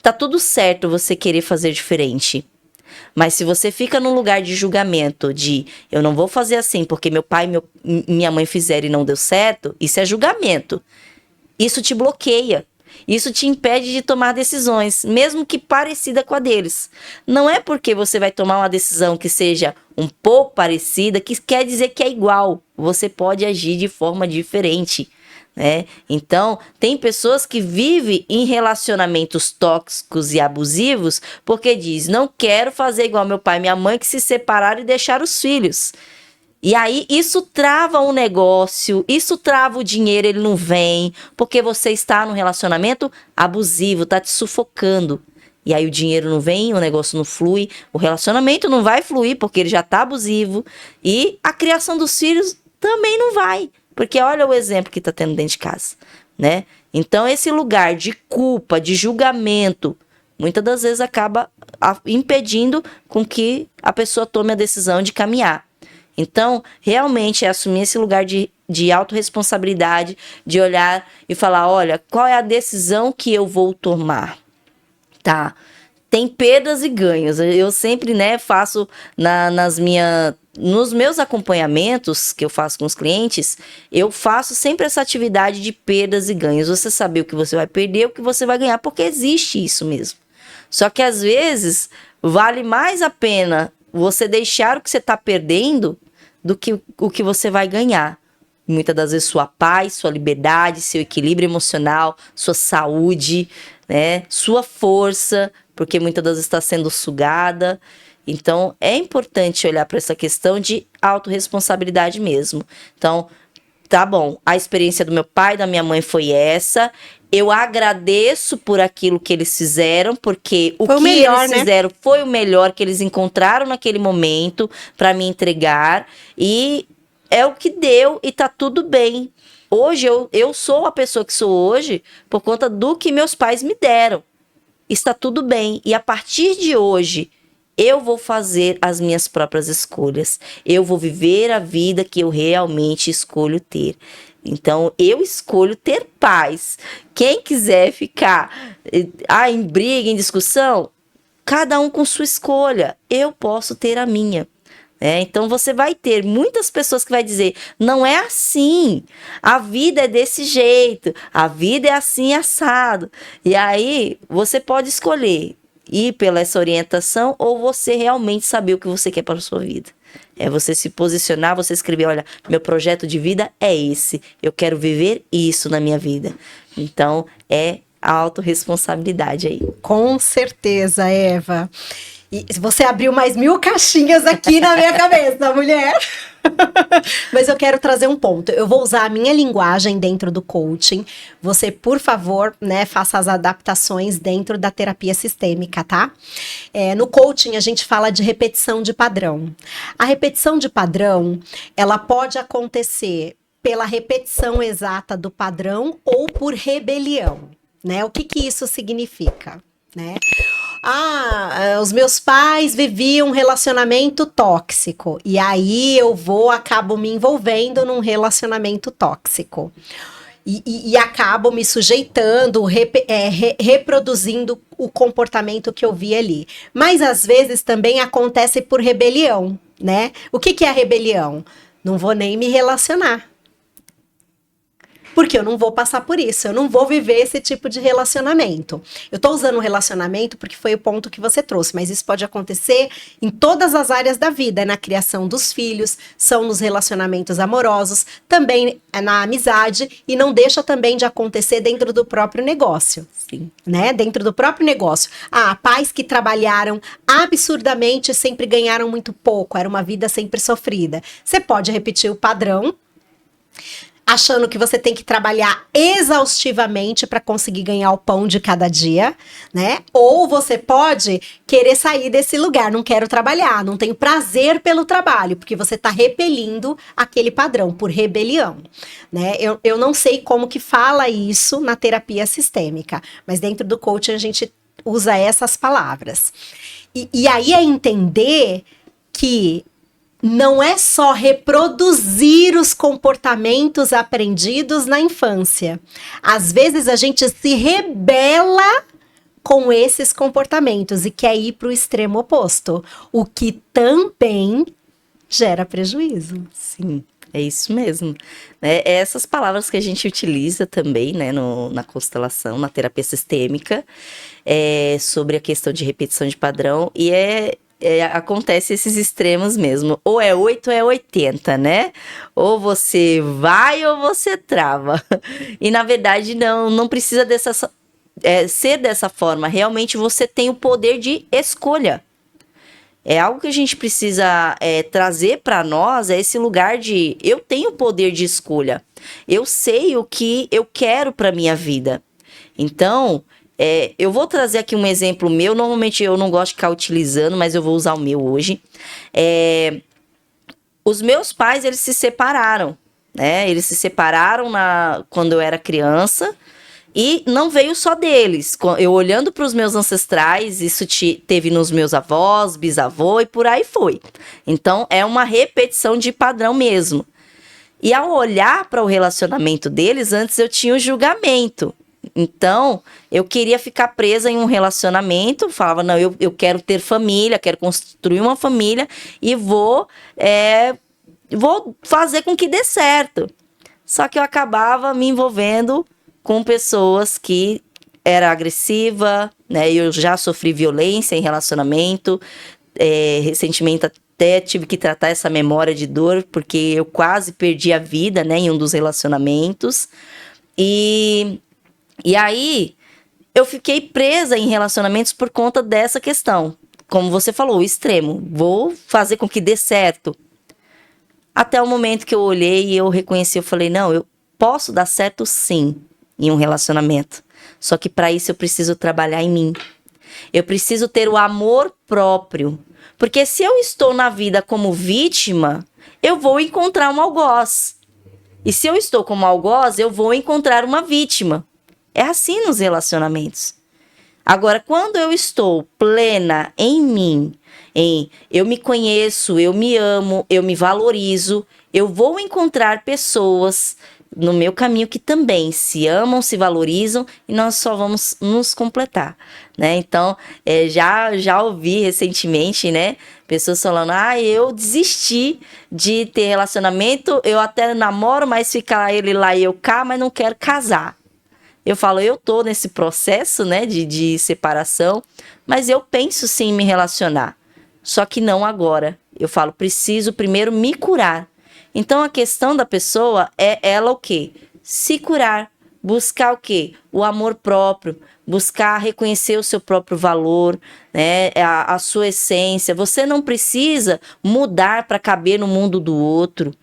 Tá tudo certo você querer fazer diferente. Mas se você fica num lugar de julgamento, de eu não vou fazer assim porque meu pai e minha mãe fizeram e não deu certo, isso é julgamento. Isso te bloqueia. Isso te impede de tomar decisões, mesmo que parecida com a deles. Não é porque você vai tomar uma decisão que seja um pouco parecida que quer dizer que é igual. Você pode agir de forma diferente, né? Então, tem pessoas que vivem em relacionamentos tóxicos e abusivos porque diz, não quero fazer igual meu pai e minha mãe que se separaram e deixaram os filhos. E aí, isso trava o negócio, isso trava o dinheiro, ele não vem, porque você está num relacionamento abusivo, tá te sufocando. E aí o dinheiro não vem, o negócio não flui, o relacionamento não vai fluir, porque ele já tá abusivo. E a criação dos filhos também não vai, porque olha o exemplo que tá tendo dentro de casa, né? Então, esse lugar de culpa, de julgamento, muitas das vezes acaba impedindo com que a pessoa tome a decisão de caminhar. Então, realmente é assumir esse lugar de autorresponsabilidade, de olhar e falar, olha, qual é a decisão que eu vou tomar? Tá? Tem perdas e ganhos. Eu sempre, né, faço nos meus acompanhamentos que eu faço com os clientes, eu faço sempre essa atividade de perdas e ganhos. Você saber o que você vai perder, o que você vai ganhar, porque existe isso mesmo. Só que às vezes vale mais a pena você deixar o que você está perdendo do que o que você vai ganhar. Muitas das vezes sua paz, sua liberdade, seu equilíbrio emocional, sua saúde, né? Sua força, porque muitas das vezes está sendo sugada. Então, é importante olhar para essa questão de autorresponsabilidade mesmo. Então, tá bom, a experiência do meu pai e da minha mãe foi essa. Eu agradeço por aquilo que eles fizeram, porque o que melhor, eles fizeram, né? Foi o melhor que eles encontraram naquele momento para me entregar. E é o que deu e tá tudo bem. Hoje eu sou a pessoa que sou hoje por conta do que meus pais me deram. Está tudo bem. E a partir de hoje, eu vou fazer as minhas próprias escolhas. Eu vou viver a vida que eu realmente escolho ter. Então, eu escolho ter paz. Quem quiser ficar em briga, em discussão, cada um com sua escolha. Eu posso ter a minha. Então, você vai ter muitas pessoas que vai dizer, não é assim. A vida é desse jeito. A vida é assim, assado. E aí, você pode escolher ir pela essa orientação ou você realmente saber o que você quer para a sua vida. É você se posicionar, você escrever, olha, meu projeto de vida é esse. Eu quero viver isso na minha vida. Então, é a autorresponsabilidade aí. Com certeza, Eva. E você abriu mais 1000 caixinhas aqui na minha cabeça, mulher. Mas eu quero trazer um ponto. Eu vou usar a minha linguagem dentro do coaching. Você, por favor, né, faça as adaptações dentro da terapia sistêmica, tá? No coaching, a gente fala de repetição de padrão. A repetição de padrão, ela pode acontecer pela repetição exata do padrão ou por rebelião, né? O que isso significa, né? Os meus pais viviam um relacionamento tóxico. E aí acabo me envolvendo num relacionamento tóxico. E acabo me sujeitando, reproduzindo o comportamento que eu vi ali. Mas às vezes também acontece por rebelião, né? O que é a rebelião? Não vou nem me relacionar. Porque eu não vou passar por isso, eu não vou viver esse tipo de relacionamento. Eu tô usando o relacionamento porque foi o ponto que você trouxe, mas isso pode acontecer em todas as áreas da vida, na criação dos filhos, são nos relacionamentos amorosos, também na amizade e não deixa também de acontecer dentro do próprio negócio. Sim. Né? Dentro do próprio negócio. Pais que trabalharam absurdamente e sempre ganharam muito pouco, era uma vida sempre sofrida. Você pode repetir o padrão, achando que você tem que trabalhar exaustivamente para conseguir ganhar o pão de cada dia, né? Ou você pode querer sair desse lugar, não quero trabalhar, não tenho prazer pelo trabalho, porque você está repelindo aquele padrão, por rebelião, né? Eu não sei como que fala isso na terapia sistêmica, mas dentro do coaching a gente usa essas palavras. E aí é entender que não é só reproduzir os comportamentos aprendidos na infância. Às vezes a gente se rebela com esses comportamentos e quer ir para o extremo oposto, o que também gera prejuízo. Sim, é isso mesmo. É essas palavras que a gente utiliza também, né, na constelação, na terapia sistêmica, sobre a questão de repetição de padrão, e acontece esses extremos mesmo. Ou é 8 ou é 80, né? Ou você vai ou você trava. E na verdade não precisa ser dessa forma. Realmente você tem o poder de escolha. É algo que a gente precisa trazer para nós, é esse lugar de eu tenho poder de escolha. Eu sei o que eu quero para minha vida. Então, eu vou trazer aqui um exemplo meu. Normalmente eu não gosto de ficar utilizando, mas eu vou usar o meu hoje. Os meus pais, eles se separaram, né? Eles se separaram quando eu era criança. E não veio só deles. Eu olhando para os meus ancestrais, isso teve nos meus avós, bisavô e por aí foi. Então, é uma repetição de padrão mesmo. E ao olhar para o relacionamento deles, antes eu tinha o julgamento. Então, eu queria ficar presa em um relacionamento, falava, não, eu quero ter família, quero construir uma família e vou fazer com que dê certo. Só que eu acabava me envolvendo com pessoas que era agressiva, né? Eu já sofri violência em relacionamento, recentemente até tive que tratar essa memória de dor, porque eu quase perdi a vida, né, em um dos relacionamentos. E aí eu fiquei presa em relacionamentos por conta dessa questão. Como você falou, o extremo. Vou fazer com que dê certo. Até o momento que eu olhei e eu reconheci, eu falei, não, eu posso dar certo sim em um relacionamento. Só que para isso eu preciso trabalhar em mim. Eu preciso ter o amor próprio. Porque se eu estou na vida como vítima, eu vou encontrar um algoz. E se eu estou como algoz, eu vou encontrar uma vítima. É assim nos relacionamentos. Agora, quando eu estou plena em mim, eu me conheço, eu me amo, eu me valorizo, eu vou encontrar pessoas no meu caminho que também se amam, se valorizam e nós só vamos nos completar, né? Então, já ouvi recentemente, né? Pessoas falando, eu desisti de ter relacionamento, eu até namoro, mas fica ele lá e eu cá, mas não quero casar. Eu falo, eu tô nesse processo, né, de separação, mas eu penso sim em me relacionar. Só que não agora. Eu falo, preciso primeiro me curar. Então, a questão da pessoa é ela o quê? Se curar. Buscar o quê? O amor próprio. Buscar reconhecer o seu próprio valor, né? A sua essência. Você não precisa mudar para caber no mundo do outro.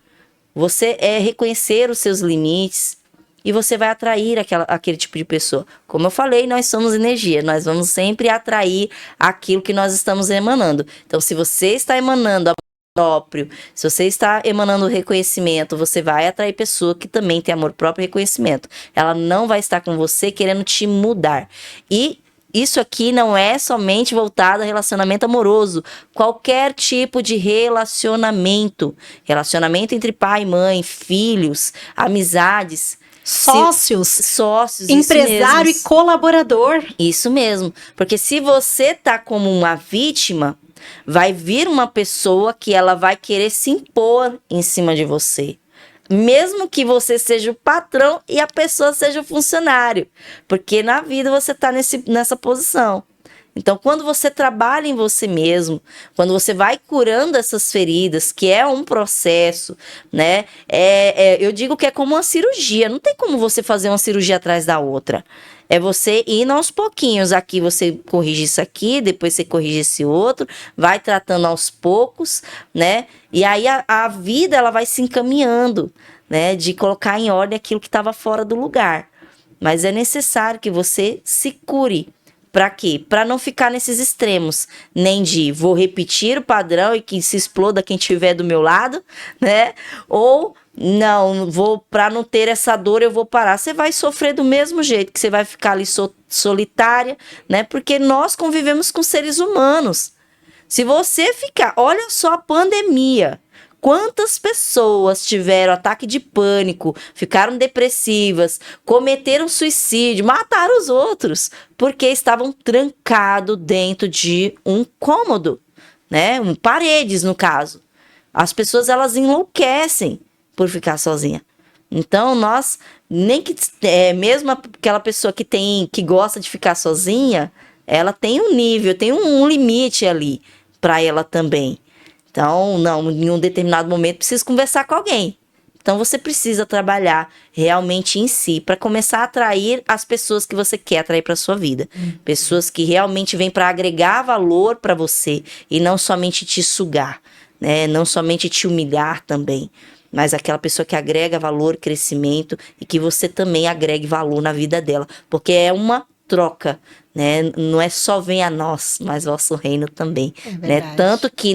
Você reconhecer os seus limites. E você vai atrair aquele tipo de pessoa. Como eu falei, nós somos energia. Nós vamos sempre atrair aquilo que nós estamos emanando. Então, se você está emanando próprio, se você está emanando reconhecimento, você vai atrair pessoa que também tem amor próprio e reconhecimento. Ela não vai estar com você querendo te mudar. E isso aqui não é somente voltado a relacionamento amoroso. Qualquer tipo de relacionamento. Relacionamento entre pai, mãe, filhos, amizades. Sócios, empresário e colaborador. Isso mesmo. Porque se você tá como uma vítima, vai vir uma pessoa que ela vai querer se impor em cima de você. Mesmo que você seja o patrão e a pessoa seja o funcionário. Porque na vida você está nessa posição. Então, quando você trabalha em você mesmo, quando você vai curando essas feridas, que é um processo, né? Eu digo que é como uma cirurgia. Não tem como você fazer uma cirurgia atrás da outra. É você indo aos pouquinhos. Aqui você corrige isso aqui, depois você corrige esse outro, vai tratando aos poucos, né? E aí a vida ela vai se encaminhando, né? De colocar em ordem aquilo que estava fora do lugar. Mas é necessário que você se cure. Para quê? Para não ficar nesses extremos, nem de vou repetir o padrão e que se exploda quem estiver do meu lado, né? Ou não, para não ter essa dor eu vou parar. Você vai sofrer do mesmo jeito, que você vai ficar ali solitária, né? Porque nós convivemos com seres humanos. Se você ficar, olha só a pandemia, quantas pessoas tiveram ataque de pânico, ficaram depressivas, cometeram suicídio, mataram os outros, porque estavam trancados dentro de um cômodo, né? Paredes, no caso. As pessoas, elas enlouquecem por ficar sozinha. Então, nós, nem que mesmo aquela pessoa que gosta de ficar sozinha, ela tem um nível, tem um limite ali para ela também. Então, não, em um determinado momento precisa conversar com alguém. Então, você precisa trabalhar realmente em si para começar a atrair as pessoas que você quer atrair para sua vida. Pessoas que realmente vêm para agregar valor para você e não somente te sugar, né? Não somente te humilhar também, mas aquela pessoa que agrega valor, crescimento e que você também agregue valor na vida dela, porque é uma troca, né? Não é só vem a nós, mas vosso reino também, né? Tanto que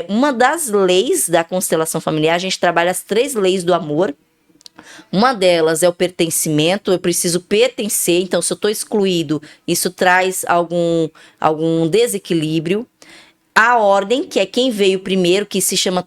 uma das leis da constelação familiar, a gente trabalha as 3 leis do amor. Uma delas é o pertencimento, eu preciso pertencer, então se eu estou excluído, isso traz algum desequilíbrio. A ordem, que é quem veio primeiro, que se chama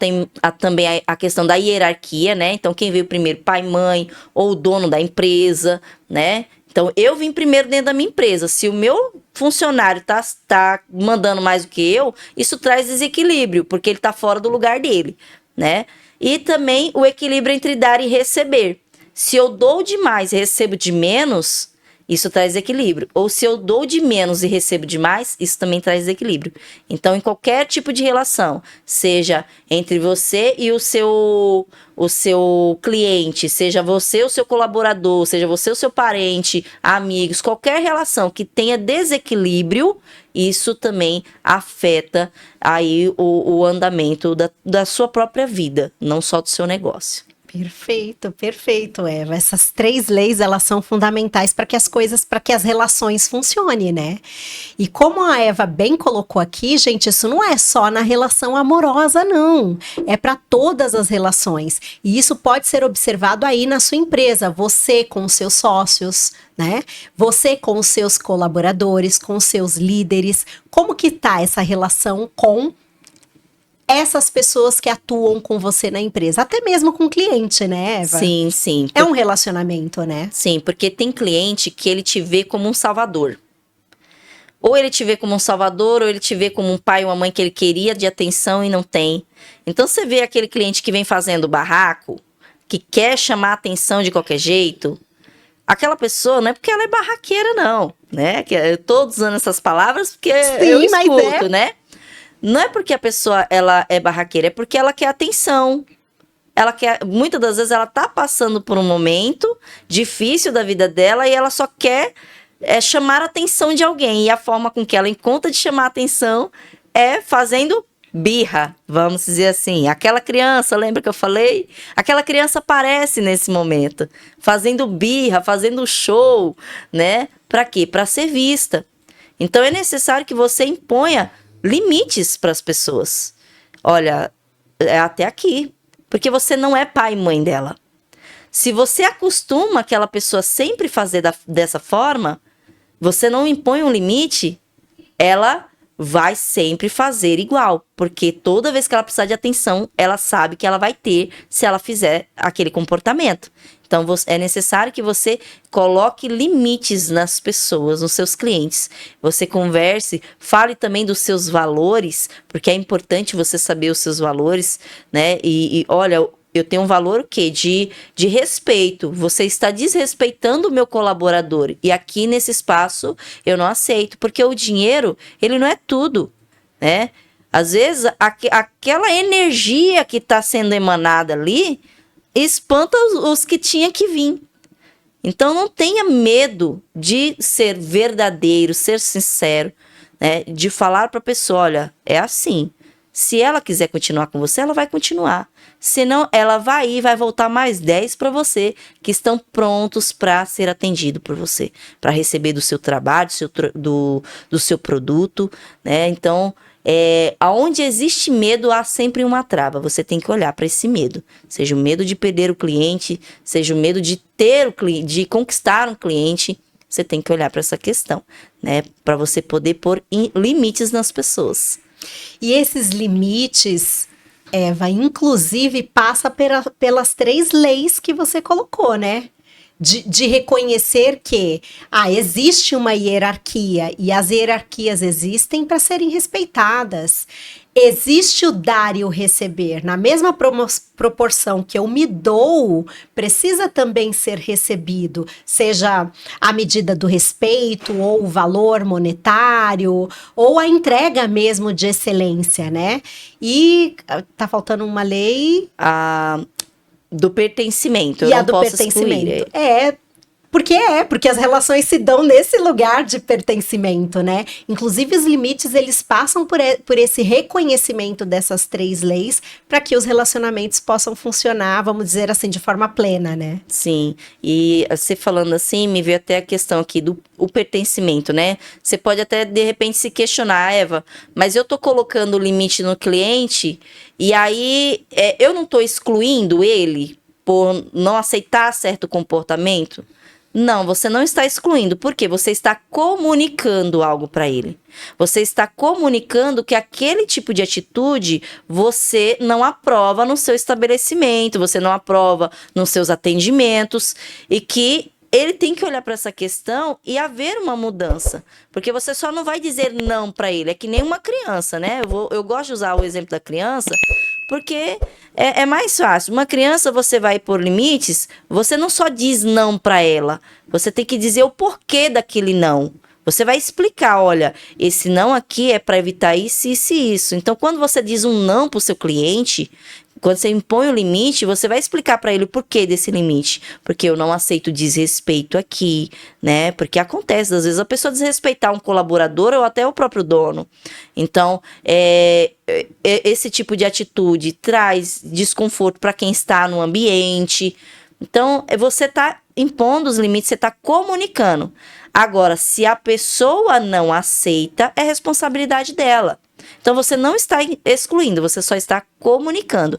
também a questão da hierarquia, né? Então, quem veio primeiro, pai, mãe, ou o dono da empresa, né? Então, eu vim primeiro dentro da minha empresa. Se o meu funcionário tá mandando mais do que eu, isso traz desequilíbrio, porque ele tá fora do lugar dele, né? E também o equilíbrio entre dar e receber. Se eu dou demais e recebo de menos, isso traz equilíbrio. Ou se eu dou de menos e recebo de mais, isso também traz equilíbrio. Então, em qualquer tipo de relação, seja entre você e o seu cliente, seja você o seu colaborador, seja você o seu parente, amigos, qualquer relação que tenha desequilíbrio, isso também afeta aí o andamento da sua própria vida, não só do seu negócio. Perfeito, perfeito, Eva. Essas 3 leis, elas são fundamentais para que as relações funcionem, né? E como a Eva bem colocou aqui, gente, isso não é só na relação amorosa, não. É para todas as relações. E isso pode ser observado aí na sua empresa, você com os seus sócios, né? Você com os seus colaboradores, com os seus líderes. Como que tá essa relação com essas pessoas que atuam com você na empresa, até mesmo com o cliente, né, Eva? Sim, sim. É um relacionamento, né? Sim, porque tem cliente que ele te vê como um salvador. Ou ele te vê como um salvador, ou ele te vê como um pai ou uma mãe que ele queria de atenção e não tem. Então, você vê aquele cliente que vem fazendo barraco, que quer chamar atenção de qualquer jeito, aquela pessoa não é porque ela é barraqueira, não, né? Eu tô usando essas palavras porque eu escuto, né? Não é porque a pessoa ela é barraqueira, é porque ela quer atenção. Muitas das vezes ela tá passando por um momento difícil da vida dela e ela só quer chamar a atenção de alguém. E a forma com que ela encontra de chamar a atenção é fazendo birra, vamos dizer assim. Aquela criança, lembra que eu falei? Aquela criança aparece nesse momento, fazendo birra, fazendo show, né? Para quê? Para ser vista. Então é necessário que você imponha limites para as pessoas. Olha, é até aqui. Porque você não é pai e mãe dela. Se você acostuma aquela pessoa sempre fazer dessa forma, você não impõe um limite, ela vai sempre fazer igual. Porque toda vez que ela precisar de atenção, ela sabe que ela vai ter se ela fizer aquele comportamento. Então, é necessário que você coloque limites nas pessoas, nos seus clientes. Você converse, fale também dos seus valores, porque é importante você saber os seus valores, né? E olha, eu tenho um valor o quê? De respeito. Você está desrespeitando o meu colaborador. E aqui nesse espaço eu não aceito, porque o dinheiro, ele não é tudo, né? Às vezes, aquela energia que está sendo emanada ali espanta os que tinha que vir. Então, não tenha medo de ser verdadeiro, ser sincero, né? De falar para a pessoa, olha, é assim. Se ela quiser continuar com você, ela vai continuar. Senão, ela vai voltar mais 10 para você, que estão prontos para ser atendido por você, para receber do seu trabalho, do seu produto, né? Então, aonde existe medo, há sempre uma trava. Você tem que olhar para esse medo. Seja o medo de perder o cliente, seja o medo de de conquistar um cliente. Você tem que olhar para essa questão, né? Para você poder pôr limites nas pessoas. E esses limites, Eva, inclusive passa pelas 3 leis que você colocou, né? De reconhecer que existe uma hierarquia e as hierarquias existem para serem respeitadas. Existe o dar e o receber. Na mesma proporção que eu me dou, precisa também ser recebido, seja a medida do respeito, ou o valor monetário, ou a entrega mesmo de excelência, né? E tá faltando uma lei. Do pertencimento, E eu a não do posso pertencimento. excluir. Porque as relações se dão nesse lugar de pertencimento, né? Inclusive, os limites, eles passam por esse reconhecimento dessas 3 leis para que os relacionamentos possam funcionar, vamos dizer assim, de forma plena, né? Sim, e você falando assim, me veio até a questão aqui do o pertencimento, né? Você pode até, de repente, se questionar, Eva, mas eu tô colocando o limite no cliente e aí eu não tô excluindo ele por não aceitar certo comportamento? Não, você não está excluindo, porque você está comunicando algo para ele. Você está comunicando que aquele tipo de atitude você não aprova no seu estabelecimento, você não aprova nos seus atendimentos e que ele tem que olhar para essa questão e haver uma mudança, porque você só não vai dizer não para ele, é que nem uma criança, né? Eu gosto de usar o exemplo da criança, porque é mais fácil. Uma criança, você vai pôr limites, você não só diz não para ela, você tem que dizer o porquê daquele não. Você vai explicar, olha, esse não aqui é para evitar isso, isso e isso. Então, quando você diz um não para o seu cliente, quando você impõe um limite, você vai explicar para ele o porquê desse limite. Porque eu não aceito desrespeito aqui, né? Porque acontece, às vezes, a pessoa desrespeitar um colaborador ou até o próprio dono. Então, esse tipo de atitude traz desconforto para quem está no ambiente. Então, você está impondo os limites, você está comunicando. Agora, se a pessoa não aceita, é responsabilidade dela. Então, você não está excluindo, você só está comunicando.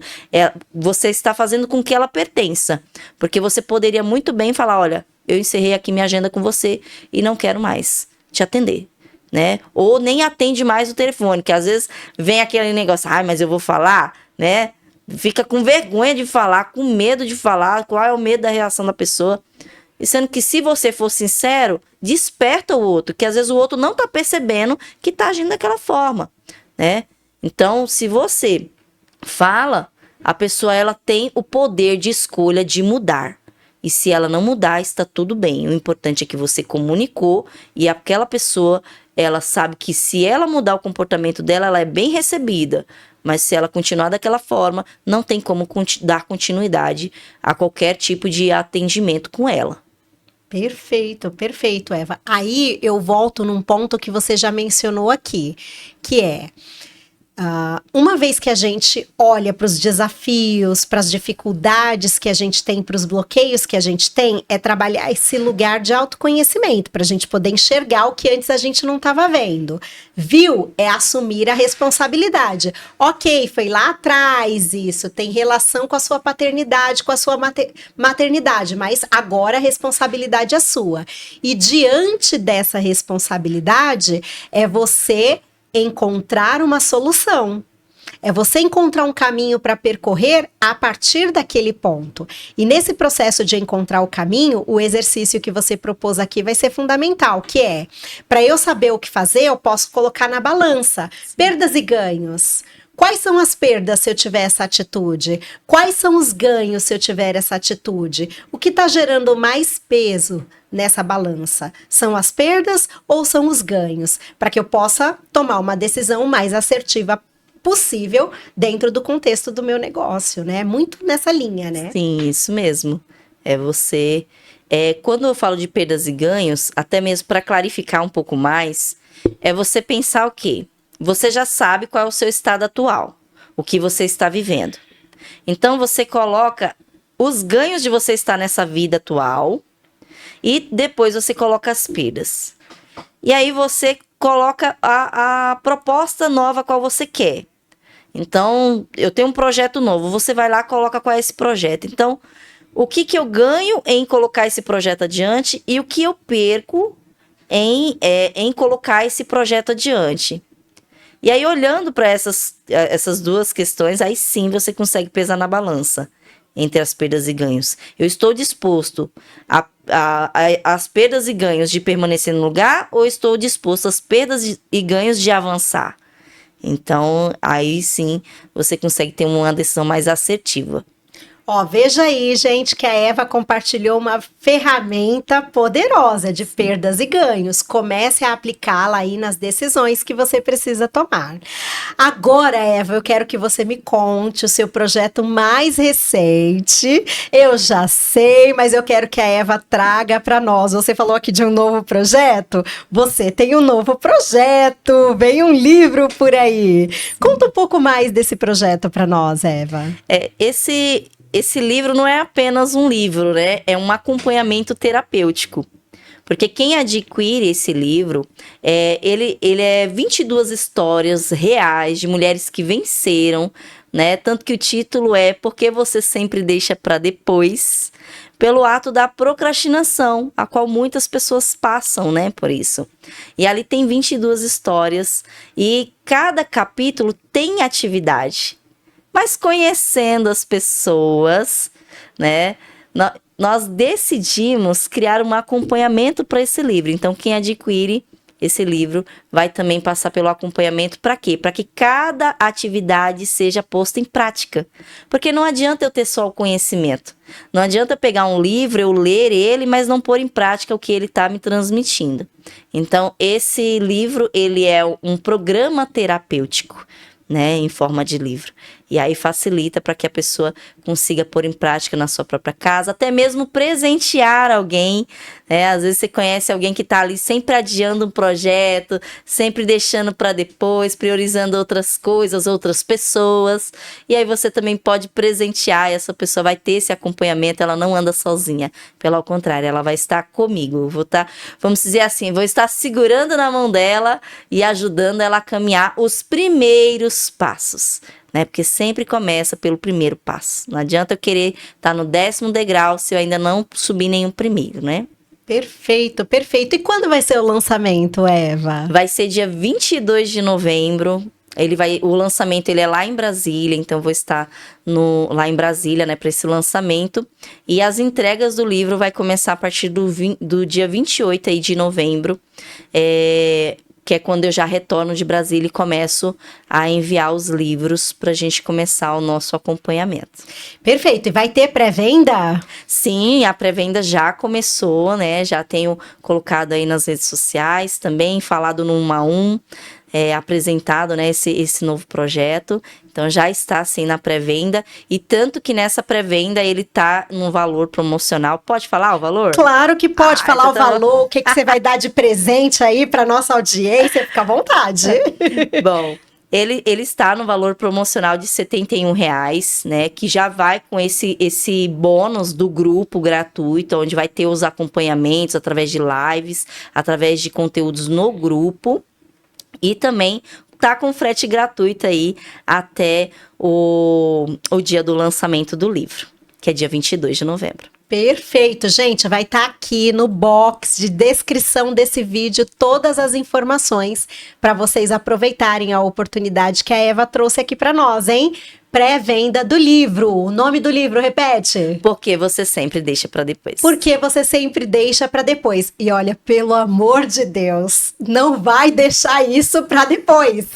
Você está fazendo com que ela pertença. Porque você poderia muito bem falar, olha, eu encerrei aqui minha agenda com você e não quero mais te atender, né? Ou nem atende mais o telefone, que às vezes vem aquele negócio, mas eu vou falar, né? Fica com vergonha de falar, com medo de falar, qual é o medo da reação da pessoa. E sendo que se você for sincero, desperta o outro, que às vezes o outro não está percebendo que está agindo daquela forma, né? Então, se você fala, a pessoa ela tem o poder de escolha de mudar. E se ela não mudar, está tudo bem. O importante é que você comunicou e aquela pessoa, ela sabe que se ela mudar o comportamento dela, ela é bem recebida. Mas se ela continuar daquela forma, não tem como dar continuidade a qualquer tipo de atendimento com ela. Perfeito, perfeito, Eva. Aí eu volto num ponto que você já mencionou aqui, que é uma vez que a gente olha para os desafios, para as dificuldades que a gente tem, para os bloqueios que a gente tem, é trabalhar esse lugar de autoconhecimento, para a gente poder enxergar o que antes a gente não estava vendo. Viu? É assumir a responsabilidade. Ok, foi lá atrás isso, tem relação com a sua paternidade, com a sua maternidade, mas agora a responsabilidade é sua. E diante dessa responsabilidade, é você encontrar uma solução. É você encontrar um caminho para percorrer a partir daquele ponto. E nesse processo de encontrar o caminho, o exercício que você propôs aqui vai ser fundamental, que é, para eu saber o que fazer, eu posso colocar na balança perdas e ganhos. Quais são as perdas se eu tiver essa atitude? Quais são os ganhos se eu tiver essa atitude? O que está gerando mais peso nessa balança? São as perdas ou são os ganhos? Para que eu possa tomar uma decisão mais assertiva possível dentro do contexto do meu negócio, né? Muito nessa linha, né? Sim, isso mesmo. Quando eu falo de perdas e ganhos, até mesmo para clarificar um pouco mais, é você pensar o quê? Você já sabe qual é o seu estado atual, o que você está vivendo. Então, você coloca os ganhos de você estar nessa vida atual e depois você coloca as perdas. E aí, você coloca a proposta nova qual você quer. Então, eu tenho um projeto novo, você vai lá e coloca qual é esse projeto. Então, o que eu ganho em colocar esse projeto adiante e o que eu perco em colocar esse projeto adiante. E aí, olhando para essas duas questões, aí sim você consegue pesar na balança entre as perdas e ganhos. Eu estou disposto às perdas e ganhos de permanecer no lugar, ou estou disposto às perdas e ganhos de avançar? Então, aí sim você consegue ter uma decisão mais assertiva. Ó, veja aí, gente, que a Eva compartilhou uma ferramenta poderosa de perdas e ganhos. Comece a aplicá-la aí nas decisões que você precisa tomar. Agora, Eva, eu quero que você me conte o seu projeto mais recente. Eu já sei, mas eu quero que a Eva traga para nós. Você falou aqui de um novo projeto? Você tem um novo projeto, vem um livro por aí. Conta um pouco mais desse projeto para nós, Eva. Esse livro não é apenas um livro, né? É um acompanhamento terapêutico. Porque quem adquire esse livro, ele é 22 histórias reais de mulheres que venceram, né? Tanto que o título é Por que você sempre deixa para depois? Pelo ato da procrastinação, a qual muitas pessoas passam, né, por isso. E ali tem 22 histórias e cada capítulo tem atividade. Mas conhecendo as pessoas, né, nós decidimos criar um acompanhamento para esse livro. Então, quem adquire esse livro vai também passar pelo acompanhamento para quê? Para que cada atividade seja posta em prática. Porque não adianta eu ter só o conhecimento. Não adianta eu pegar um livro, eu ler ele, mas não pôr em prática o que ele está me transmitindo. Então, esse livro, ele é um programa terapêutico, né, em forma de livro. E aí facilita para que a pessoa consiga pôr em prática na sua própria casa, até mesmo presentear alguém, né? Às vezes você conhece alguém que está ali sempre adiando um projeto, sempre deixando para depois, priorizando outras coisas, outras pessoas, e aí você também pode presentear, e essa pessoa vai ter esse acompanhamento, ela não anda sozinha, pelo contrário, ela vai estar comigo, eu vou estar, vamos dizer assim, vou estar segurando na mão dela e ajudando ela a caminhar os primeiros passos, né? Porque sempre começa pelo primeiro passo. Não adianta eu querer estar no 10º degrau se eu ainda não subir nenhum primeiro, né? Perfeito, perfeito. E quando vai ser o lançamento, Eva? Vai ser dia 22 de novembro. O lançamento ele é lá em Brasília, então vou estar lá em Brasília, né, para esse lançamento. E as entregas do livro vai começar a partir do dia 28 aí de novembro. Que é quando eu já retorno de Brasília e começo a enviar os livros para a gente começar o nosso acompanhamento. Perfeito. E vai ter pré-venda? Sim, a pré-venda já começou, né? Já tenho colocado aí nas redes sociais, também falado no 1 a 1, apresentado, né, esse novo projeto. Então já está assim na pré-venda, e tanto que nessa pré-venda ele tá num valor promocional. Pode falar o valor? Claro que pode falar o valor, o que você vai dar de presente aí para nossa audiência, fica à vontade. Bom, ele está no valor promocional de R$ 71,00, né, que já vai com esse bônus do grupo gratuito, onde vai ter os acompanhamentos através de lives, através de conteúdos no grupo, e também tá com frete gratuito aí até o dia do lançamento do livro, que é dia 22 de novembro. Perfeito, gente, vai estar aqui no box de descrição desse vídeo todas as informações para vocês aproveitarem a oportunidade que a Eva trouxe aqui para nós, hein? Pré-venda do livro. O nome do livro, repete. Porque você sempre deixa para depois. Porque você sempre deixa para depois. E olha, pelo amor de Deus, não vai deixar isso para depois.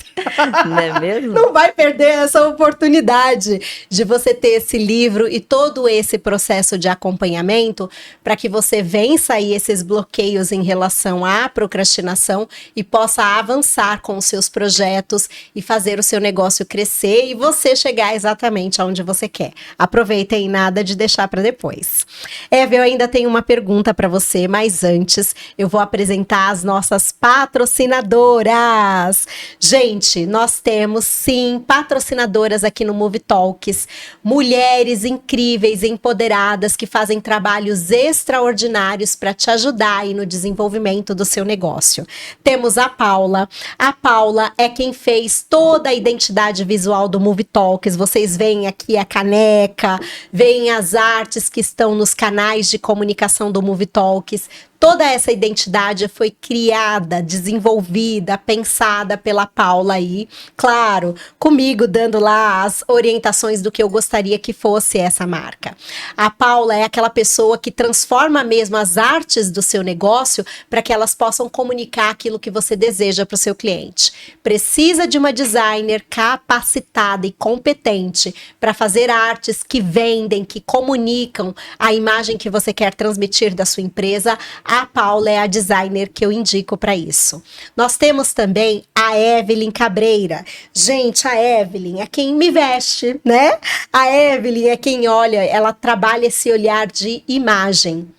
Não é mesmo? Não vai perder essa oportunidade de você ter esse livro e todo esse processo de acompanhamento para que você vença aí esses bloqueios em relação à procrastinação e possa avançar com os seus projetos e fazer o seu negócio crescer e você chegar exatamente aonde você quer. Aproveitem, nada de deixar para depois. Eva, eu ainda tenho uma pergunta para você, mas antes eu vou apresentar as nossas patrocinadoras. Gente, nós temos sim patrocinadoras aqui no Movie Talks, mulheres incríveis, empoderadas que fazem trabalhos extraordinários para te ajudar aí no desenvolvimento do seu negócio. Temos a Paula. A Paula é quem fez toda a identidade visual do Movie Talks. vocês veem aqui a caneca, veem as artes que estão nos canais de comunicação do Movie Talks. Toda essa identidade foi criada, desenvolvida, pensada pela Paula aí. Claro, comigo dando lá as orientações do que eu gostaria que fosse essa marca. A Paula é aquela pessoa que transforma mesmo as artes do seu negócio para que elas possam comunicar aquilo que você deseja para o seu cliente. Precisa de uma designer capacitada e competente para fazer artes que vendem, que comunicam a imagem que você quer transmitir da sua empresa. A Paula é a designer que eu indico para isso. Nós temos também a Evelyn Cabreira. Gente, a Evelyn é quem me veste, né? A Evelyn é quem olha, ela trabalha esse olhar de imagem.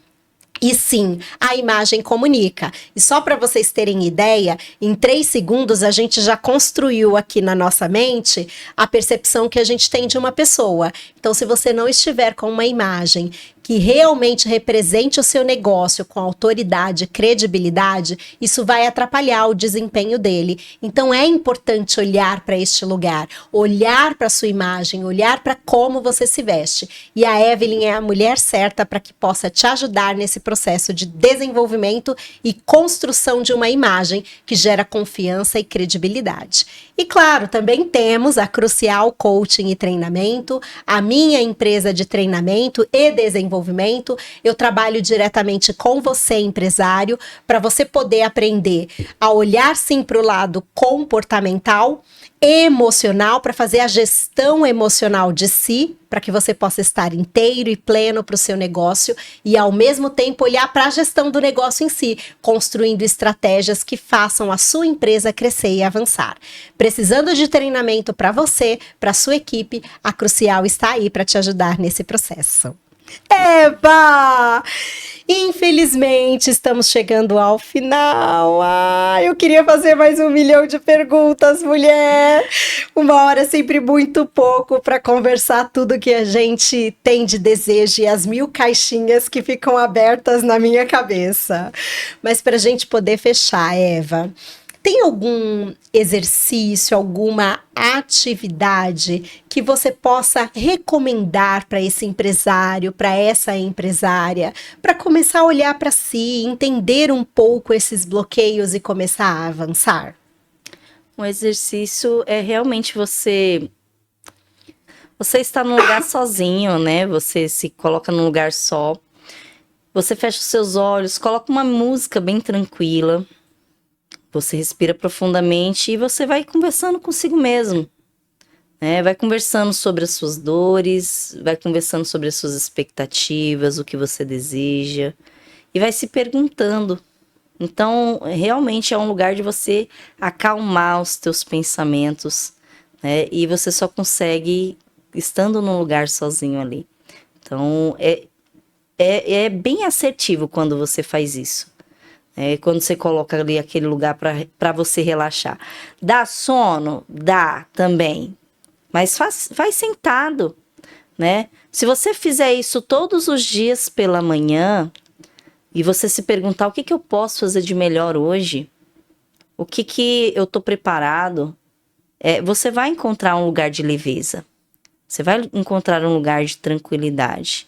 E sim, a imagem comunica. E só para vocês terem ideia, em 3 segundos a gente já construiu aqui na nossa mente a percepção que a gente tem de uma pessoa. Então, se você não estiver com uma imagem que realmente represente o seu negócio com autoridade e credibilidade, isso vai atrapalhar o desempenho dele. Então é importante olhar para este lugar, olhar para a sua imagem, olhar para como você se veste. E a Evelyn é a mulher certa para que possa te ajudar nesse processo de desenvolvimento e construção de uma imagem que gera confiança e credibilidade. E claro, também temos a Crucial Coaching e Treinamento, a minha empresa de treinamento e desenvolvimento. Eu trabalho diretamente com você, empresário, para você poder aprender a olhar sim para o lado comportamental, emocional, para fazer a gestão emocional de si, para que você possa estar inteiro e pleno para o seu negócio e ao mesmo tempo olhar para a gestão do negócio em si, construindo estratégias que façam a sua empresa crescer e avançar. Precisando de treinamento para você, para a sua equipe, a Crucial está aí para te ajudar nesse processo. Eba! Infelizmente, estamos chegando ao final. Eu queria fazer mais 1 milhão de perguntas, mulher. 1 hora é sempre muito pouco para conversar tudo que a gente tem de desejo e as 1000 caixinhas que ficam abertas na minha cabeça. Mas para a gente poder fechar, Eva, tem algum exercício, alguma atividade que você possa recomendar para esse empresário, para essa empresária, para começar a olhar para si, entender um pouco esses bloqueios e começar a avançar? Um exercício é realmente você está num lugar sozinho, né? Você se coloca num lugar só, você fecha os seus olhos, coloca uma música bem tranquila. Você respira profundamente e você vai conversando consigo mesmo, né? Vai conversando sobre as suas dores, vai conversando sobre as suas expectativas, o que você deseja e vai se perguntando. Então, realmente é um lugar de você acalmar os teus pensamentos, né? E você só consegue estando num lugar sozinho ali. Então, é bem assertivo quando você faz isso. Quando você coloca ali aquele lugar para você relaxar. Dá sono? Dá também. Mas faz sentado, né? Se você fizer isso todos os dias pela manhã e você se perguntar o que eu posso fazer de melhor hoje, o que eu tô preparado, você vai encontrar um lugar de leveza. Você vai encontrar um lugar de tranquilidade,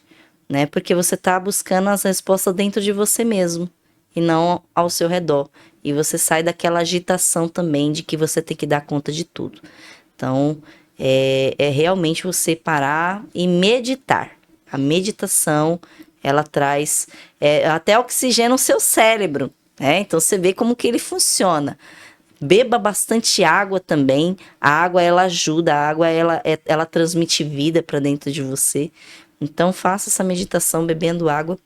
né? Porque você tá buscando as respostas dentro de você mesmo e não ao seu redor. E você sai daquela agitação também de que você tem que dar conta de tudo. Então, é realmente você parar e meditar. A meditação, ela traz até oxigênio no seu cérebro, né? Então, você vê como que ele funciona. Beba bastante água também. A água, ela ajuda. A água, ela transmite vida para dentro de você. Então, faça essa meditação bebendo água.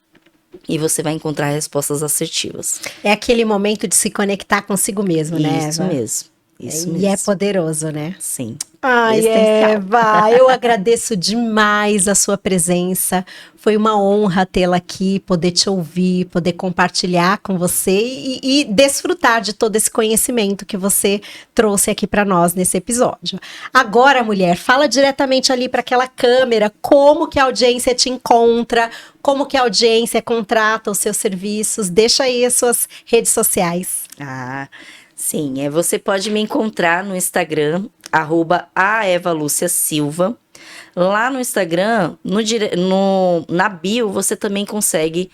E você vai encontrar respostas assertivas. É aquele momento de se conectar consigo mesmo, né, Eva? Isso mesmo. Isso mesmo. E é poderoso, né? Sim. Ai, Eva, eu agradeço demais a sua presença. Foi uma honra tê-la aqui, poder te ouvir, poder compartilhar com você e desfrutar de todo esse conhecimento que você trouxe aqui para nós nesse episódio. Agora, mulher, fala diretamente ali para aquela câmera como que a audiência te encontra, como que a audiência contrata os seus serviços. Deixa aí as suas redes sociais. Sim, você pode me encontrar no Instagram, @aevalúciasilva. Lá no Instagram, na bio, você também consegue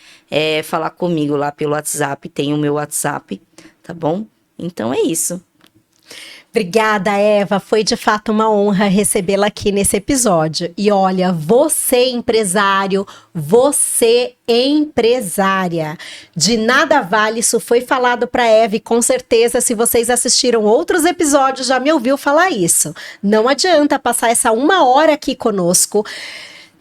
falar comigo lá pelo WhatsApp. Tem o meu WhatsApp, tá bom? Então é isso. Obrigada, Eva. Foi de fato uma honra recebê-la aqui nesse episódio. E olha, você empresário, você empresária, de nada vale, isso foi falado para Eva e com certeza se vocês assistiram outros episódios já me ouviu falar isso. Não adianta passar essa 1 hora aqui conosco,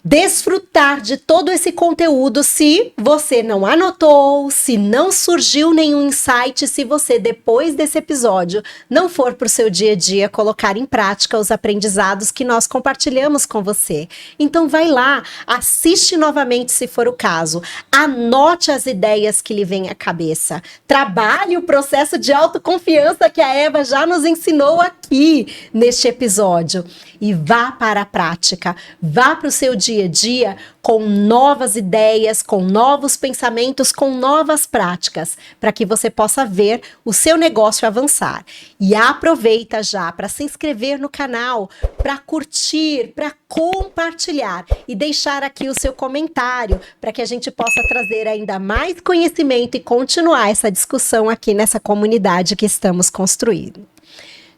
desfrutar de todo esse conteúdo se você não anotou, se não surgiu nenhum insight, se você depois desse episódio não for para o seu dia a dia colocar em prática os aprendizados que nós compartilhamos com você. Então vai lá, assiste novamente se for o caso, anote as ideias que lhe vêm à cabeça, trabalhe o processo de autoconfiança que a Eva já nos ensinou aqui neste episódio e vá para a prática, vá para o seu dia a dia com novas ideias, com novos pensamentos, com novas práticas, para que você possa ver o seu negócio avançar. E aproveita já para se inscrever no canal, para curtir, para compartilhar e deixar aqui o seu comentário, para que a gente possa trazer ainda mais conhecimento e continuar essa discussão aqui nessa comunidade que estamos construindo.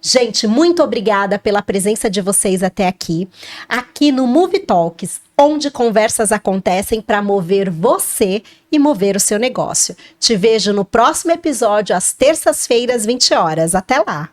Gente, muito obrigada pela presença de vocês até aqui no Movie Talks, onde conversas acontecem para mover você e mover o seu negócio. Te vejo no próximo episódio, às terças-feiras, 20 horas. Até lá!